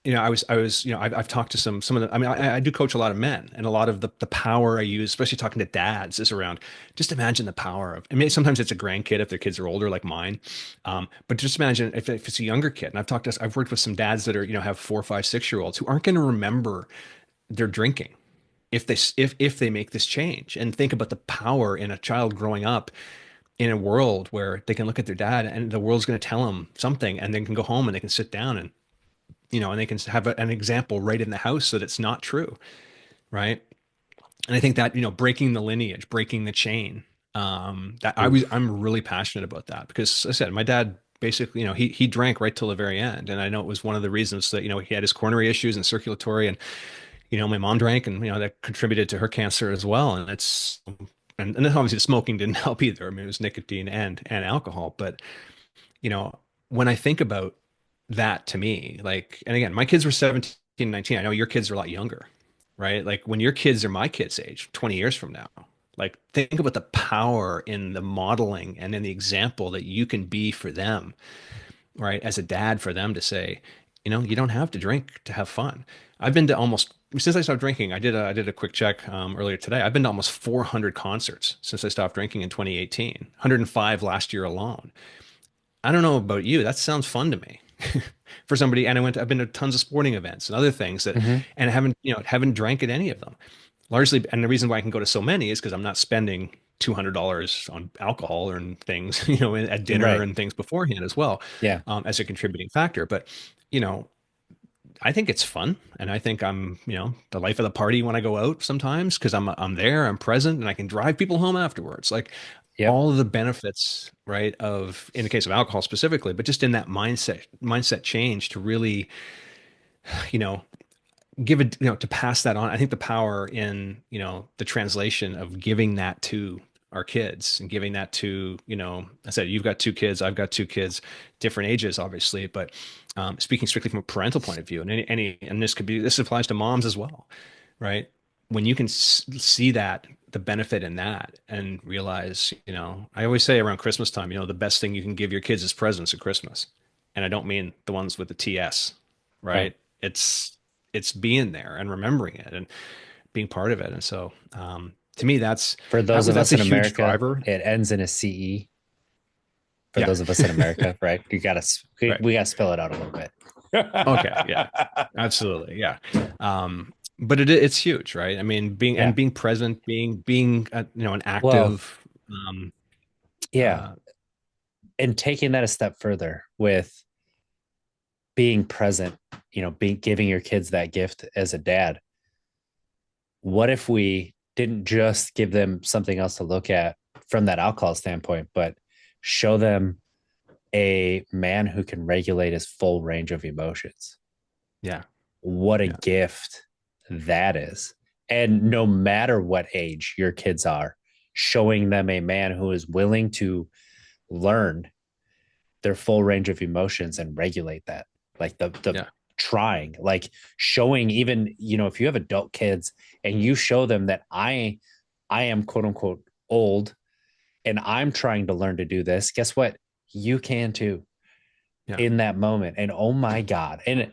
I've talked to some of the, I mean, I do coach a lot of men, and a lot of the power I use, especially talking to dads, is around just imagine the power of, I mean, sometimes it's a grandkid if their kids are older, like mine. But just imagine if it's a younger kid. And I've worked with some dads that are, have 4, 5, 6-year-olds who aren't going to remember their drinking if they make this change, and think about the power in a child growing up in a world where they can look at their dad and the world's going to tell them something, and they can go home and they can sit down and and they can have an example right in the house that it's not true, right? And I think that breaking the lineage, breaking the chain, that Oof. I'm really passionate about that, because as I said, my dad basically, he drank right till the very end, and I know it was one of the reasons that he had his coronary issues and circulatory, and my mom drank, and that contributed to her cancer as well, and and then obviously the smoking didn't help either. I mean, it was nicotine and alcohol, but when I think about that, to me, like, and again, my kids were 17, 19. I know your kids are a lot younger, right? Like when your kids are my kids' age, 20 years from now, like think about the power in the modeling and in the example that you can be for them, right? As a dad, for them to say, you don't have to drink to have fun. I've been to almost, since I stopped drinking, I did a quick check earlier today. I've been to almost 400 concerts since I stopped drinking in 2018, 105 last year alone. I don't know about you. That sounds fun to me. For somebody, and I've been to tons of sporting events and other things that, Hmm. and haven't drank at any of them. Largely, and the reason why I can go to so many is because I'm not spending $200 on alcohol and things, at dinner Right. and things beforehand as well, Yeah. as a contributing factor. But, you know, I think it's fun, and I think I'm, the life of the party when I go out sometimes, because I'm there, I'm present, and I can drive people home afterwards. Like Yep. all of the benefits, right, of, in the case of alcohol specifically, but just in that mindset change to really, you know, give it, to pass that on. I think the power in, the translation of giving that to our kids, and giving that to, I said, you've got 2 kids, I've got 2 kids, different ages, obviously, but speaking strictly from a parental point of view, and and this applies to moms as well, right? When you can see that, the benefit in that, and realize, I always say around Christmas time, the best thing you can give your kids is presents at Christmas. And I don't mean the ones with the TS, Right. right? It's being there and remembering it and being part of it. And so, to me, For those of that's us a in huge America, driver. it ends in a CE. For Yeah. those of us in America, right? Right. We gotta spell it out a little bit. Okay. Yeah. Absolutely. Yeah. But it's huge, right? I mean, Yeah. being present, being an Well, active, um, yeah. uh, And taking that a step further with being present, being giving your kids that gift as a dad. What if we didn't just give them something else to look at from that alcohol standpoint, but show them a man who can regulate his full range of emotions? yeah. What a Yeah. gift that is. And no matter what age your kids are, showing them a man who is willing to learn their full range of emotions and regulate that. Like the Yeah. trying, like showing, even, if you have adult kids and you show them that I am quote unquote old and I'm trying to learn to do this, guess what? You can too Yeah. in that moment. And oh my God. And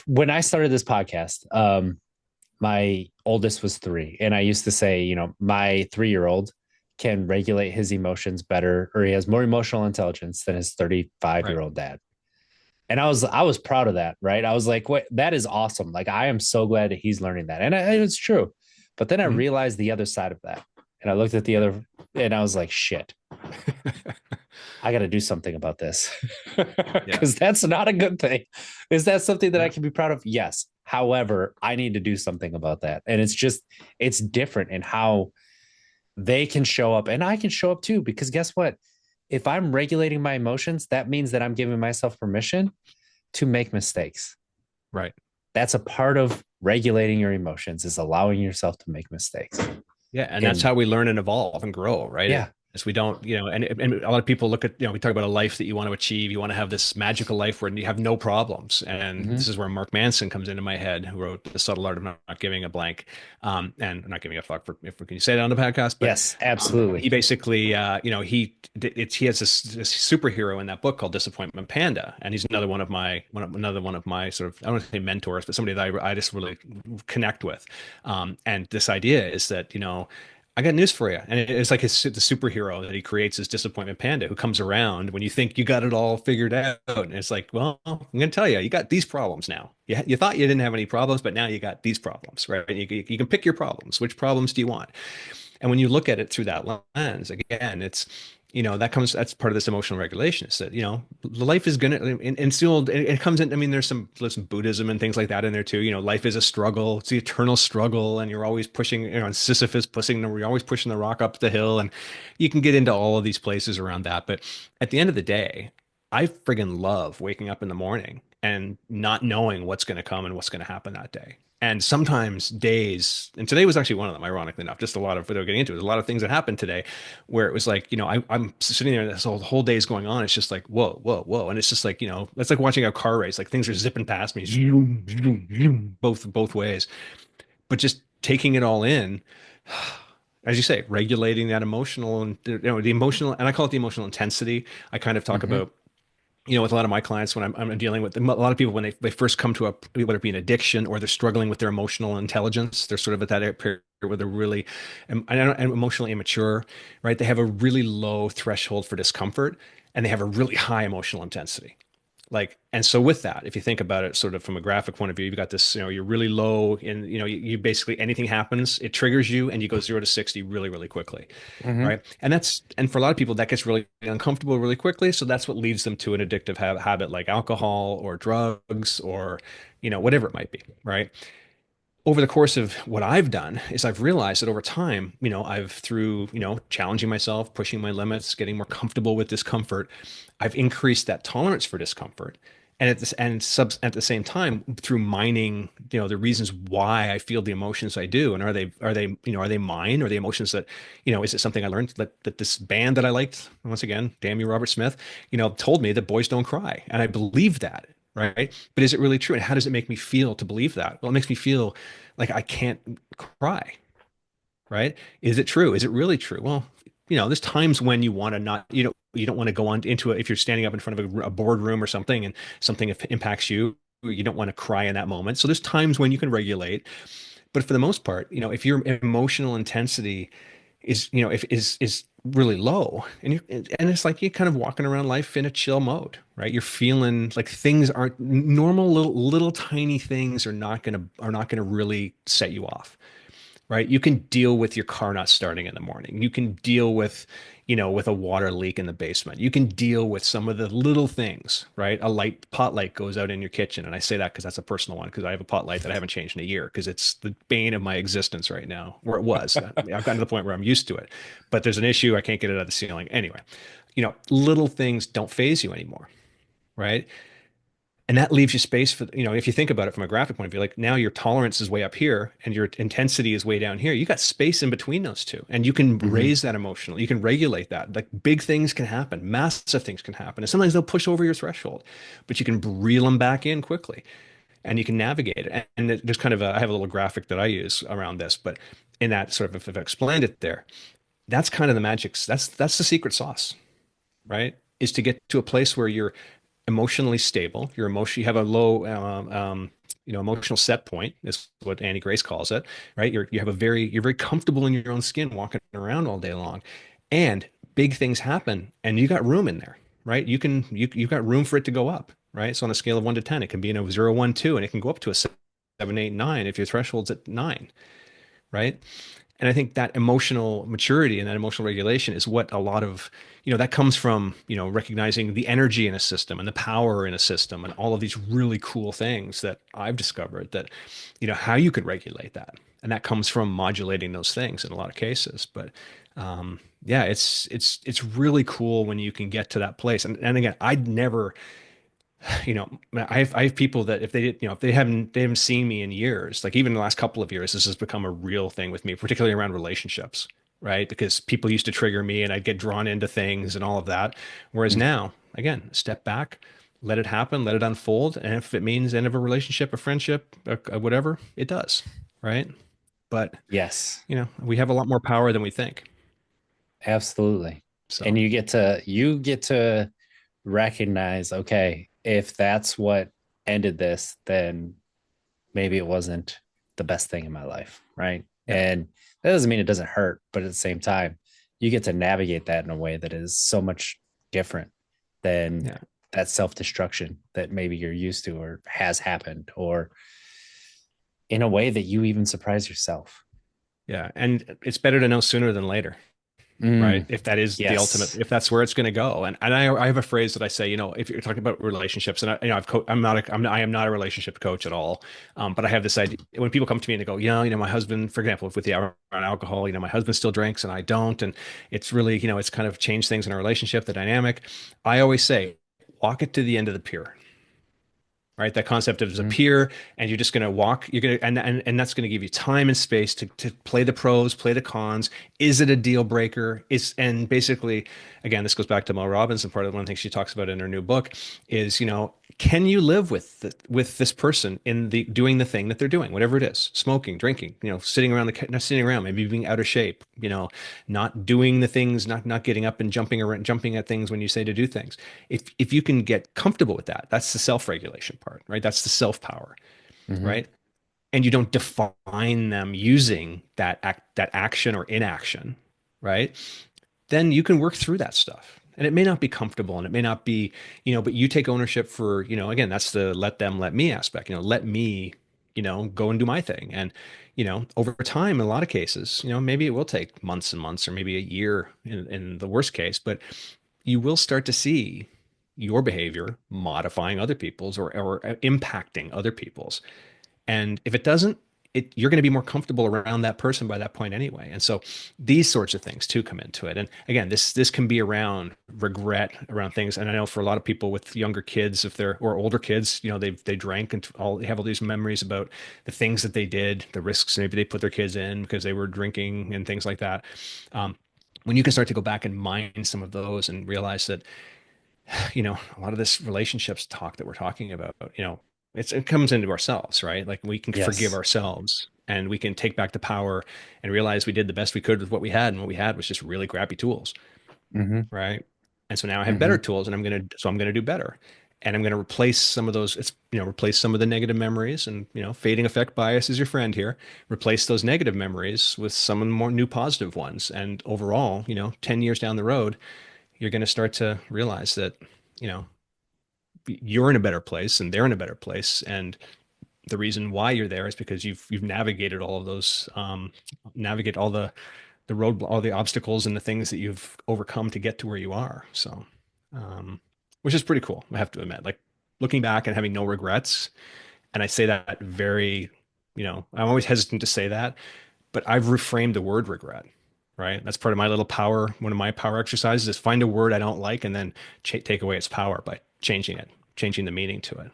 when I started this podcast, my oldest was 3. And I used to say, my 3-year-old can regulate his emotions better, or he has more emotional intelligence than his 35 Right. year old dad. And I was proud of that. Right. I was like, what, that is awesome. Like, I am so glad that he's learning that. And it's true. But then I Mhm. realized the other side of that. And I looked at the Yeah. other, and I was like, shit, I got to do something about this, Yeah. because that's not a good thing. Is that something that I Yeah. can be proud of? Yes. However, I need to do something about that. And it's different in how they can show up, and I can show up too, because guess what? If I'm regulating my emotions, that means that I'm giving myself permission to make mistakes. Right. That's a part of regulating your emotions, is allowing yourself to make mistakes. Yeah. And that's And how we learn and evolve and grow, right? yeah, Is we don't, and a lot of people look at, we talk about a life that you want to achieve. You want to have this magical life where you have no problems. And Hmm. this is where Mark Manson comes into my head, who wrote The Subtle Art of Not Giving a Blank. And I'm not giving a fuck for, if we can say that on the podcast, but Yes, he absolutely. basically, he has this superhero in that book called Disappointment Panda. And he's another one of my sort of, I don't want to say mentors, but somebody that I just really connect with. And this idea is that, I got news for you. And it's like the superhero that he creates is Disappointment Panda, who comes around when you think you got it all figured out. And it's like, well, I'm going to tell you, you got these problems now. You thought you didn't have any problems, but now you got these problems, right? And you can pick your problems. Which problems do you want? And when you look at it through that lens, again, it's, that's part of this emotional regulation is that, life is going to, and still, it comes in, I mean, there's some Buddhism and things like that in there too. Life is a struggle. It's the eternal struggle. And you're always pushing, Sisyphus you're always pushing the rock up the hill. And you can get into all of these places around that. But at the end of the day, I friggin' love waking up in the morning and not knowing what's going to come and what's going to happen that day. And sometimes days, and today was actually one of them, ironically enough, just a lot of, without getting into it, there's a lot of things that happened today where it was like, I'm sitting there, this whole day is going on. It's just like, whoa, whoa, whoa. And it's just like, it's like watching a car race, like things are zipping past me, zoom, zoom, zoom, both ways. But just taking it all in, as you say, regulating that emotional and, the emotional, and I call it the emotional intensity. I kind of talk Hmm. about with a lot of my clients when I'm dealing with a lot of people when they first come to whether it be an addiction or they're struggling with their emotional intelligence, they're sort of at that period where they're really and emotionally immature, right? They have a really low threshold for discomfort and they have a really high emotional intensity. Like, and so with that, if you think about it sort of from a graphic point of view, you've got this, you're really low in, you basically anything happens, it triggers you and you go 0 to 60 really, really quickly. Hmm. Right. And for a lot of people, that gets really uncomfortable really quickly. So that's what leads them to an addictive habit like alcohol or drugs or, whatever it might be. Right. Over the course of what I've done is I've realized that over time, I've through, challenging myself, pushing my limits, getting more comfortable with discomfort, I've increased that tolerance for discomfort. And at the same time, through mining, the reasons why I feel the emotions I do, and are they mine? Are they emotions that, is it something I learned that this band that I liked, once again, damn you, Robert Smith, told me that boys don't cry, and I believe that, right? But is it really true? And how does it make me feel to believe that? Well, it makes me feel like I can't cry, right? Is it true? Is it really true? Well, there's times when you want to not, you don't want to go on into it if you're standing up in front of a boardroom or something and something impacts you. You don't want to cry in that moment. So there's times when you can regulate, but for the most part, if your emotional intensity is, if is really low, and it's like you're kind of walking around life in a chill mode, right? You're feeling like things aren't normal, little tiny things are not gonna really set you off, right? You can deal with your car not starting in the morning. You can deal with, with a water leak in the basement. You can deal with some of the little things, right? A pot light goes out in your kitchen. And I say that because that's a personal one, because I have a pot light that I haven't changed in a year because it's the bane of my existence right now, where it was. I've gotten to the point where I'm used to it, but there's an issue. I can't get it out of the ceiling. Anyway, little things don't phase you anymore, right? And that leaves you space for, if you think about it from a graphic point of view, like now your tolerance is way up here and your intensity is way down here. You got space in between those two, and you can Hmm. raise that emotional. You can regulate that. Like big things can happen, massive things can happen. And sometimes they'll push over your threshold, but you can reel them back in quickly and you can navigate it. And there's kind of I have a little graphic that I use around this, but in that sort of, if I've explained it there, that's kind of the magic. That's the secret sauce, right? Is to get to a place where you're emotionally stable. You have a low, emotional set point is what Annie Grace calls it, right? You're very comfortable in your own skin, walking around all day long, and big things happen, and you got room in there, right? You've got room for it to go up, right? So on a scale of 1 to 10, it can be in a 0, 1, 2, and it can go up to a 7, 8, 9 if your threshold's at 9, right? And I think that emotional maturity and that emotional regulation is what a lot of, that comes from, recognizing the energy in a system and the power in a system and all of these really cool things that I've discovered that, how you could regulate that. And that comes from modulating those things in a lot of cases. But yeah, it's really cool when you can get to that place. And again, I'd never, I have people that if they did, if they haven't seen me in years, like even the last couple of years, this has become a real thing with me, particularly around relationships. right? Because people used to trigger me and I'd get drawn into things and all of that. Whereas Mm. now, again, step back, let it happen, let it unfold. And if it means end of a relationship, a friendship, whatever, it does, right? But, Yes, we have a lot more power than we think. absolutely. And So, you get to recognize, okay, if that's what ended this, then maybe it wasn't the best thing in my life, right? yeah, And that doesn't mean it doesn't hurt, but at the same time, you get to navigate that in a way that is so much different than yeah. that self-destruction that maybe you're used to or has happened, or in a way that you even surprise yourself. Yeah. And it's better to know sooner than later, right? Mm, If that is the ultimate, yes. if that's where it's going to go. And I have a phrase that I say, if you're talking about relationships, and I am not a relationship coach at all. But I have this idea when people come to me and they go, my husband, for example, with the around alcohol, my husband still drinks and I don't. And it's really, it's kind of changed things in our relationship, the dynamic. I always say, walk it to the end of the pier, right? That concept of as a Mm-hmm. peer, and you're just going to walk. You're going to, and that's going to give you time and space to play the pros, play the cons. Is it a deal breaker? And basically, again, this goes back to Mel Robbins, and part of one of the things she talks about in her new book is, can you live with this person in the doing the thing that they're doing, whatever it is, smoking, drinking, sitting around not sitting around, maybe being out of shape, not doing the things, not getting up and jumping around, jumping at things when you say to do things. If you can get comfortable with that, that's the self-regulation part, right? That's the self-power, Mm-hmm. right? And you don't define them using that action or inaction, right? Then you can work through that stuff. And it may not be comfortable and it may not be, but you take ownership for, again, that's the let them, let me aspect, let me, go and do my thing. And, over time, in a lot of cases, maybe it will take months and months or maybe a year in the worst case, but you will start to see your behavior modifying other people's or impacting other people's. And if it doesn't, you're going to be more comfortable around that person by that point anyway. And so these sorts of things too come into it. And again, this can be around regret, around things. And I know for a lot of people with younger kids, if they're or older kids, they drank and they have all these memories about the things that they did, the risks maybe they put their kids in because they were drinking and things like that. When you can start to go back and mine some of those and realize that a lot of this relationships talk that we're talking about, it comes into ourselves, right? Like we can forgive Yes. ourselves and we can take back the power and realize we did the best we could with what we had. And what we had was just really crappy tools, Mm-hmm. right? And so now I have Mm-hmm. better tools and I'm going to do better. And I'm going to replace some of those, replace some of the negative memories and, fading effect bias is your friend here. Replace those negative memories with some more new positive ones. And overall, 10 years down the road, you're going to start to realize that, you know, you're in a better place and they're in a better place. And the reason why you're there is because you've navigated all of those, navigate the road, all the obstacles and the things that you've overcome to get to where you are. So, which is pretty cool, I have to admit. Like looking back and having no regrets, and I say that very, I'm always hesitant to say that, but I've reframed the word regret. Right. That's part of my little power. One of my power exercises is find a word I don't like and then take away its power by changing it, changing the meaning to it.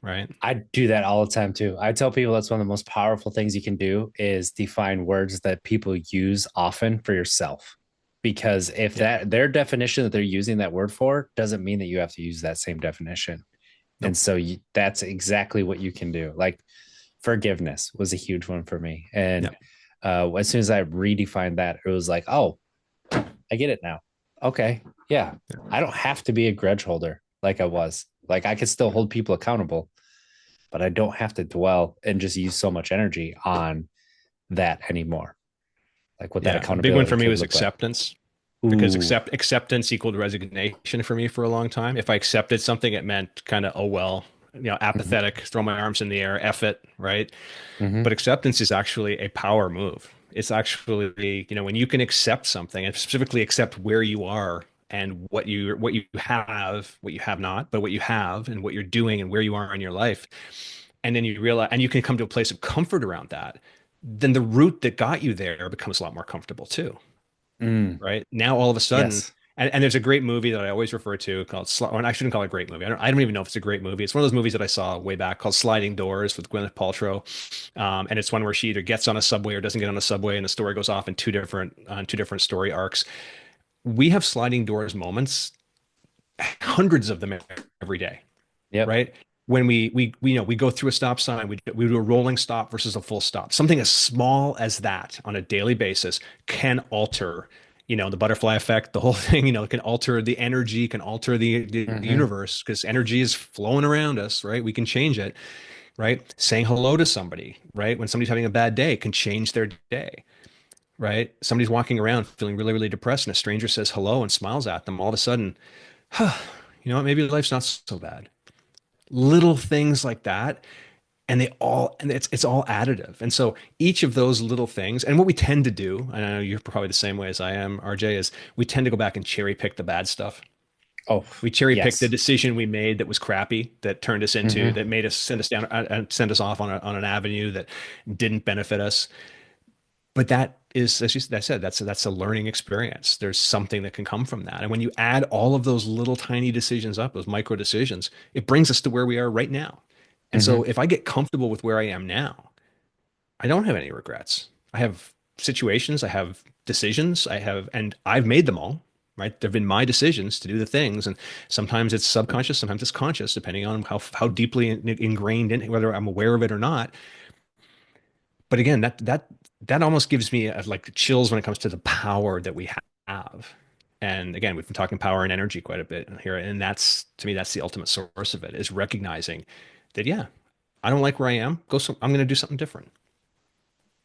Right. I do that all the time too. I tell people that's one of the most powerful things you can do is define words that people use often for yourself. Because if Yeah. that their definition that they're using that word for doesn't mean that you have to use that same definition. And Nope. so that's exactly what you can do. Like forgiveness was a huge one for me. Yeah. And as soon as I redefined that, it was like, oh, I get it now. Okay. Yeah. Yeah. I don't have to be a grudge holder like I was. Like I could still hold people accountable, but I don't have to dwell and just use so much energy on that anymore. Like what that Yeah. A big one accountability for me could was look like. acceptance because Ooh. acceptance equaled resignation for me for a long time. If I accepted something, it meant kind of, oh, well, Mm-hmm. apathetic, throw my arms in the air, F it. Right. Mm-hmm. But acceptance is actually a power move. It's actually, when you can accept something and specifically accept where you are and what you have not, but what you have and what you're doing and where you are in your life. And then you realize, and you can come to a place of comfort around that, then the route that got you there becomes a lot more comfortable too. Mm. Right. Now, all of a sudden, Yes. And there's a great movie that I always refer to called, or I shouldn't call it a great movie. I don't even know if it's a great movie. It's one of those movies that I saw way back called Sliding Doors with Gwyneth Paltrow. And it's one where she either gets on a subway or doesn't get on a subway, and the story goes off in two different story arcs. We have sliding doors moments, hundreds of them every day, Yep. right? When we go through a stop sign, we do a rolling stop versus a full stop. Something as small as that on a daily basis can alter, the butterfly effect, the whole thing, can alter the energy, can alter the Hmm. universe because energy is flowing around us, right? We can change it, right? Saying hello to somebody, right? When somebody's having a bad day can change their day, right? Somebody's walking around feeling really, really depressed and a stranger says hello and smiles at them. All of a sudden, you know what? Maybe life's not so bad. Little things like that, and it's all additive. And so each of those little things, and what we tend to do, and I know you're probably the same way as I am, RJ, is we tend to go back and cherry pick the bad stuff. Oh, We cherry pick the yes. decision we made that was crappy, that turned us into, Hmm. that made us send us down and send us off on an avenue that didn't benefit us. But that is, as I said, that's a learning experience. There's something that can come from that. And when you add all of those little tiny decisions up, those micro decisions, it brings us to where we are right now. And so Hmm. if I get comfortable with where I am now, I don't have any regrets. I have situations, I have decisions, and I've made them all, right? They've been my decisions to do the things. And sometimes it's subconscious, sometimes it's conscious, depending on how deeply ingrained in whether I'm aware of it or not. But again, that almost gives me like chills when it comes to the power that we have. And again, we've been talking power and energy quite a bit here, and that's to me that's the ultimate source of it is recognizing that yeah, I don't like where I am. I'm going to do something different,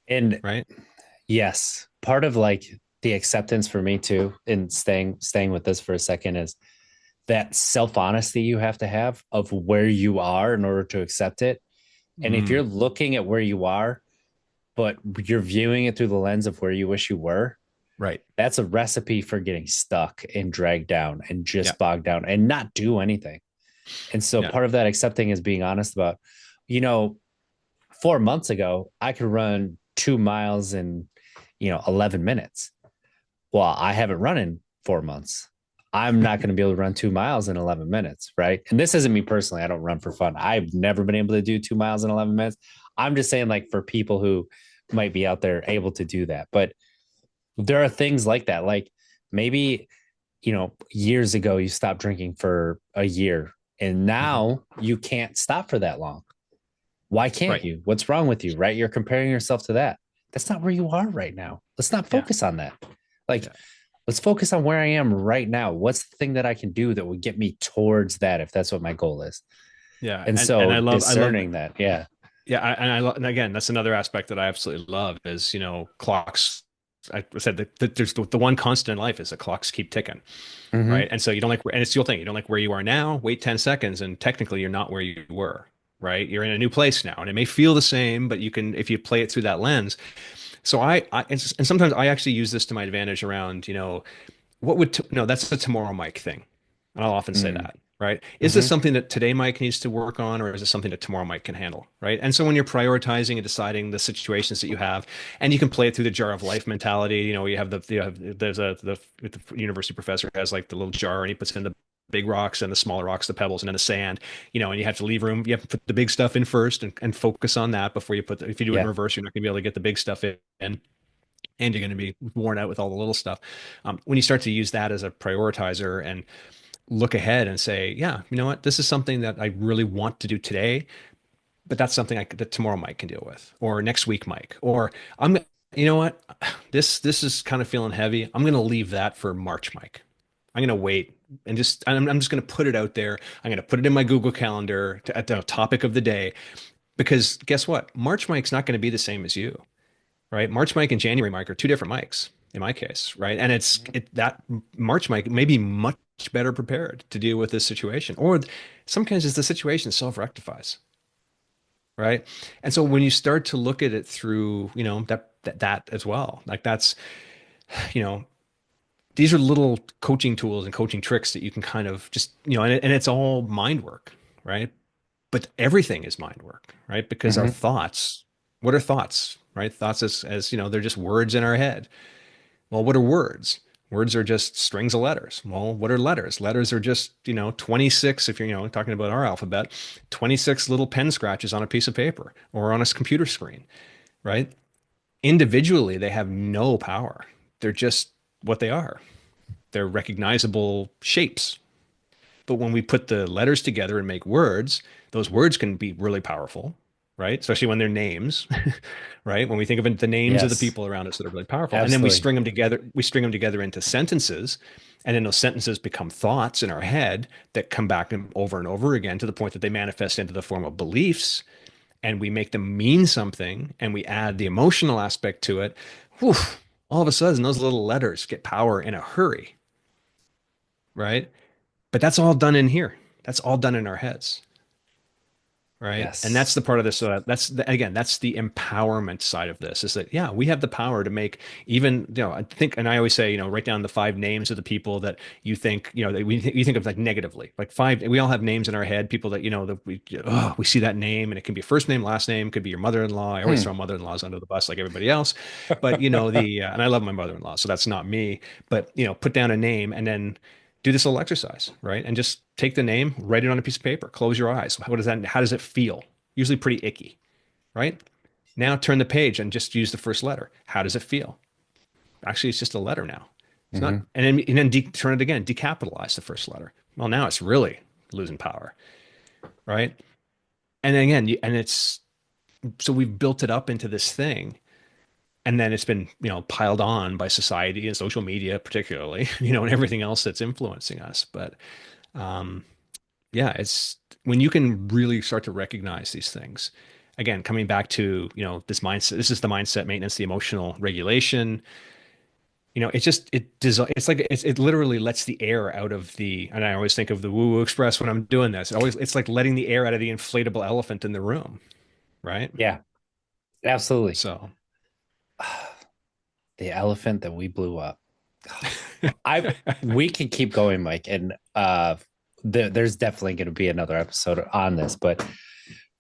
And right? yes, part of like the acceptance for me too, and staying with this for a second, is that self honesty you have of where you are in order to accept it. And if Mm, you're looking at where you are, but you're viewing it through the lens of where you wish you were, right. that's a recipe for getting stuck and dragged down and Yeah. just bogged down and not do anything. And so Yeah. part of that accepting is being honest about, you know, 4 months ago, I could run 2 miles in, 11 minutes. Well, I haven't run in 4 months. I'm not going to be able to run 2 miles in 11 minutes. Right. And this isn't me personally. I don't run for fun. I've never been able to do 2 miles in 11 minutes. I'm just saying, like, for people who might be out there able to do that. But there are things like that. Like maybe, years ago, you stopped drinking for a year and Hmm. now you can't stop for that long. Why can't Right. you? What's wrong with you? Right. You're comparing yourself to that. That's not where you are right now. Let's not Yeah. focus on that. Like, Yeah. let's focus on where I am right now. What's the thing that I can do that would get me towards that if that's what my goal is? Yeah. And And so I love discerning that, yeah. yeah, and again, that's another aspect that I absolutely love is, clocks. I said that there's the one constant in life is that clocks keep ticking, right? Mm-hmm. And so you don't like, and it's the whole thing. You don't like where you are now. Wait 10 seconds, and technically you're not where you were, right? You're in a new place now, and it may feel the same, but you can, if you play it through that lens. So and sometimes I actually use this to my advantage around, what would no, that's the tomorrow Mike thing. And I'll often say that, right? Is this Mm-hmm. something that today Mike needs to work on, or is it something that tomorrow Mike can handle, right? And so when you're prioritizing and deciding the situations that you have, and you can play it through the jar of life mentality, you have there's the university professor has like the little jar and he puts in the big rocks and the smaller rocks, the pebbles, and then the sand, and you have to leave room. You have to put the big stuff in first and focus on that before you if you do it in Yeah. reverse, you're not going to be able to get the big stuff in and you're going to be worn out with all the little stuff. When you start to use that as a prioritizer and look ahead and say, yeah, you know what, this is something that I really want to do today, but that's something that tomorrow Mike can deal with, or next week Mike, or I'm, you know what, this is kind of feeling heavy. I'm going to leave that for March Mike. I'm going to wait and I'm just going to put it out there. I'm going to put it in my Google Calendar at the topic of the day because guess what? March Mike's not going to be the same as you, right? March Mike and January Mike are two different mics in my case, right? And that March Mike may be much better prepared to deal with this situation, or some cases the situation self rectifies, right? And so when you start to look at it through, that as well, like that's, you know, these are little coaching tools and coaching tricks that you can kind of just, and it's all mind work, right? But everything is mind work, right? Because our Mm-hmm. thoughts, what are thoughts, right? Thoughts as they're just words in our head. Well, what are words? Words are just strings of letters. Well, what are letters? Letters are just, 26, if you're, talking about our alphabet, 26 little pen scratches on a piece of paper or on a computer screen, right? Individually, they have no power. They're just what they are. They're recognizable shapes. But when we put the letters together and make words, those words can be really powerful, right? Especially when they're names, right? When we think of the names of the Yes, people around us that are really powerful. And then we absolutely. string them together, into sentences. And then those sentences become thoughts in our head that come back and over again to the point that they manifest into the form of beliefs. And we make them mean something and we add the emotional aspect to it. Whew, all of a sudden, those little letters get power in a hurry, right? But that's all done in here. That's all done in our heads. Right. And that's Yes. the part of this. So again, that's the empowerment side of this is that, yeah, we have the power to make even, I think, and I always say, write down the 5 names of the people that you think, that you think of like negatively, like 5, we all have names in our head, people that, that we see that name and it can be first name, last name, could be your mother-in-law. I always Hmm. throw mother-in-laws under the bus like everybody else, but and I love my mother-in-law, so that's not me, but, put down a name and then do this little exercise, right? And just take the name, write it on a piece of paper, close your eyes. How does it feel? Usually pretty icky, right? Now turn the page and just use the first letter. How does it feel? Actually, it's just a letter now. It's not, Hmm. and then turn it again, decapitalize the first letter. Well, now it's really losing power, right? And then again, and it's, so we've built it up into this thing. And then it's been, piled on by society and social media, particularly, and everything else that's influencing us. But um, yeah, it's when you can really start to recognize these things. Again, coming back to, this mindset, this is the mindset maintenance, the emotional regulation. It literally lets the air out of the, and I always think of the woo woo express when I'm doing this. It's like letting the air out of the inflatable elephant in the room, right? Yeah, absolutely. So, The elephant that we blew up. I we can keep going, Mike, and there's definitely going to be another episode on this. But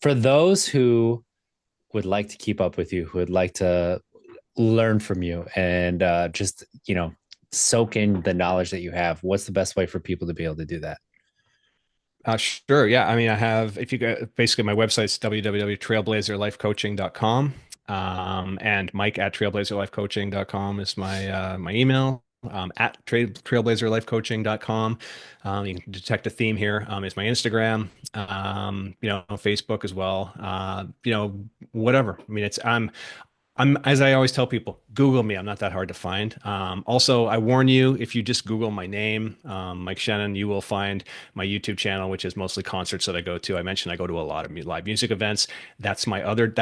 for those who would like to keep up with you, who would like to learn from you, and just soak in the knowledge that you have, what's the best way for people to be able to do that? sure. Yeah. I mean, I have, if you go, basically my website's www.trailblazerlifecoaching.com. And Mike at trailblazerlifecoaching.com is my email. At trailblazerlifecoaching.com. You can detect a theme here. Is my Instagram, Facebook as well. Whatever. I mean, I'm, as I always tell people, Google me. I'm not that hard to find. Also, I warn you, if you just Google my name, Mike Shennan, you will find my YouTube channel, which is mostly concerts that I go to. I mentioned I go to a lot of live music events. That's my other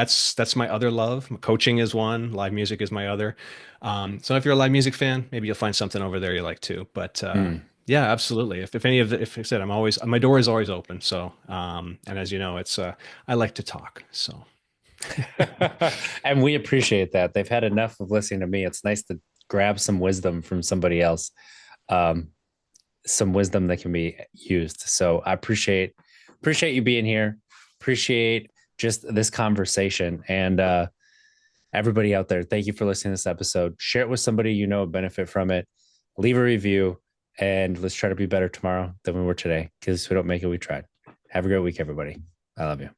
love. Coaching is one. Live music is my other. So if you're a live music fan, maybe you'll find something over there you like too. But Hmm. yeah, absolutely. If any of the, if I said, my door is always open. So, and as you know, I like to talk. So. And we appreciate that. They've had enough of listening to me. It's nice to grab some wisdom from somebody else, um, some wisdom that can be used. So I appreciate you being here. Appreciate just this conversation, and everybody out there. Thank you for listening to this episode. Share it with somebody you know would benefit from it. Leave a review, and let's try to be better tomorrow than we were today. Because if we don't make it, we tried. Have a great week, everybody. I love you.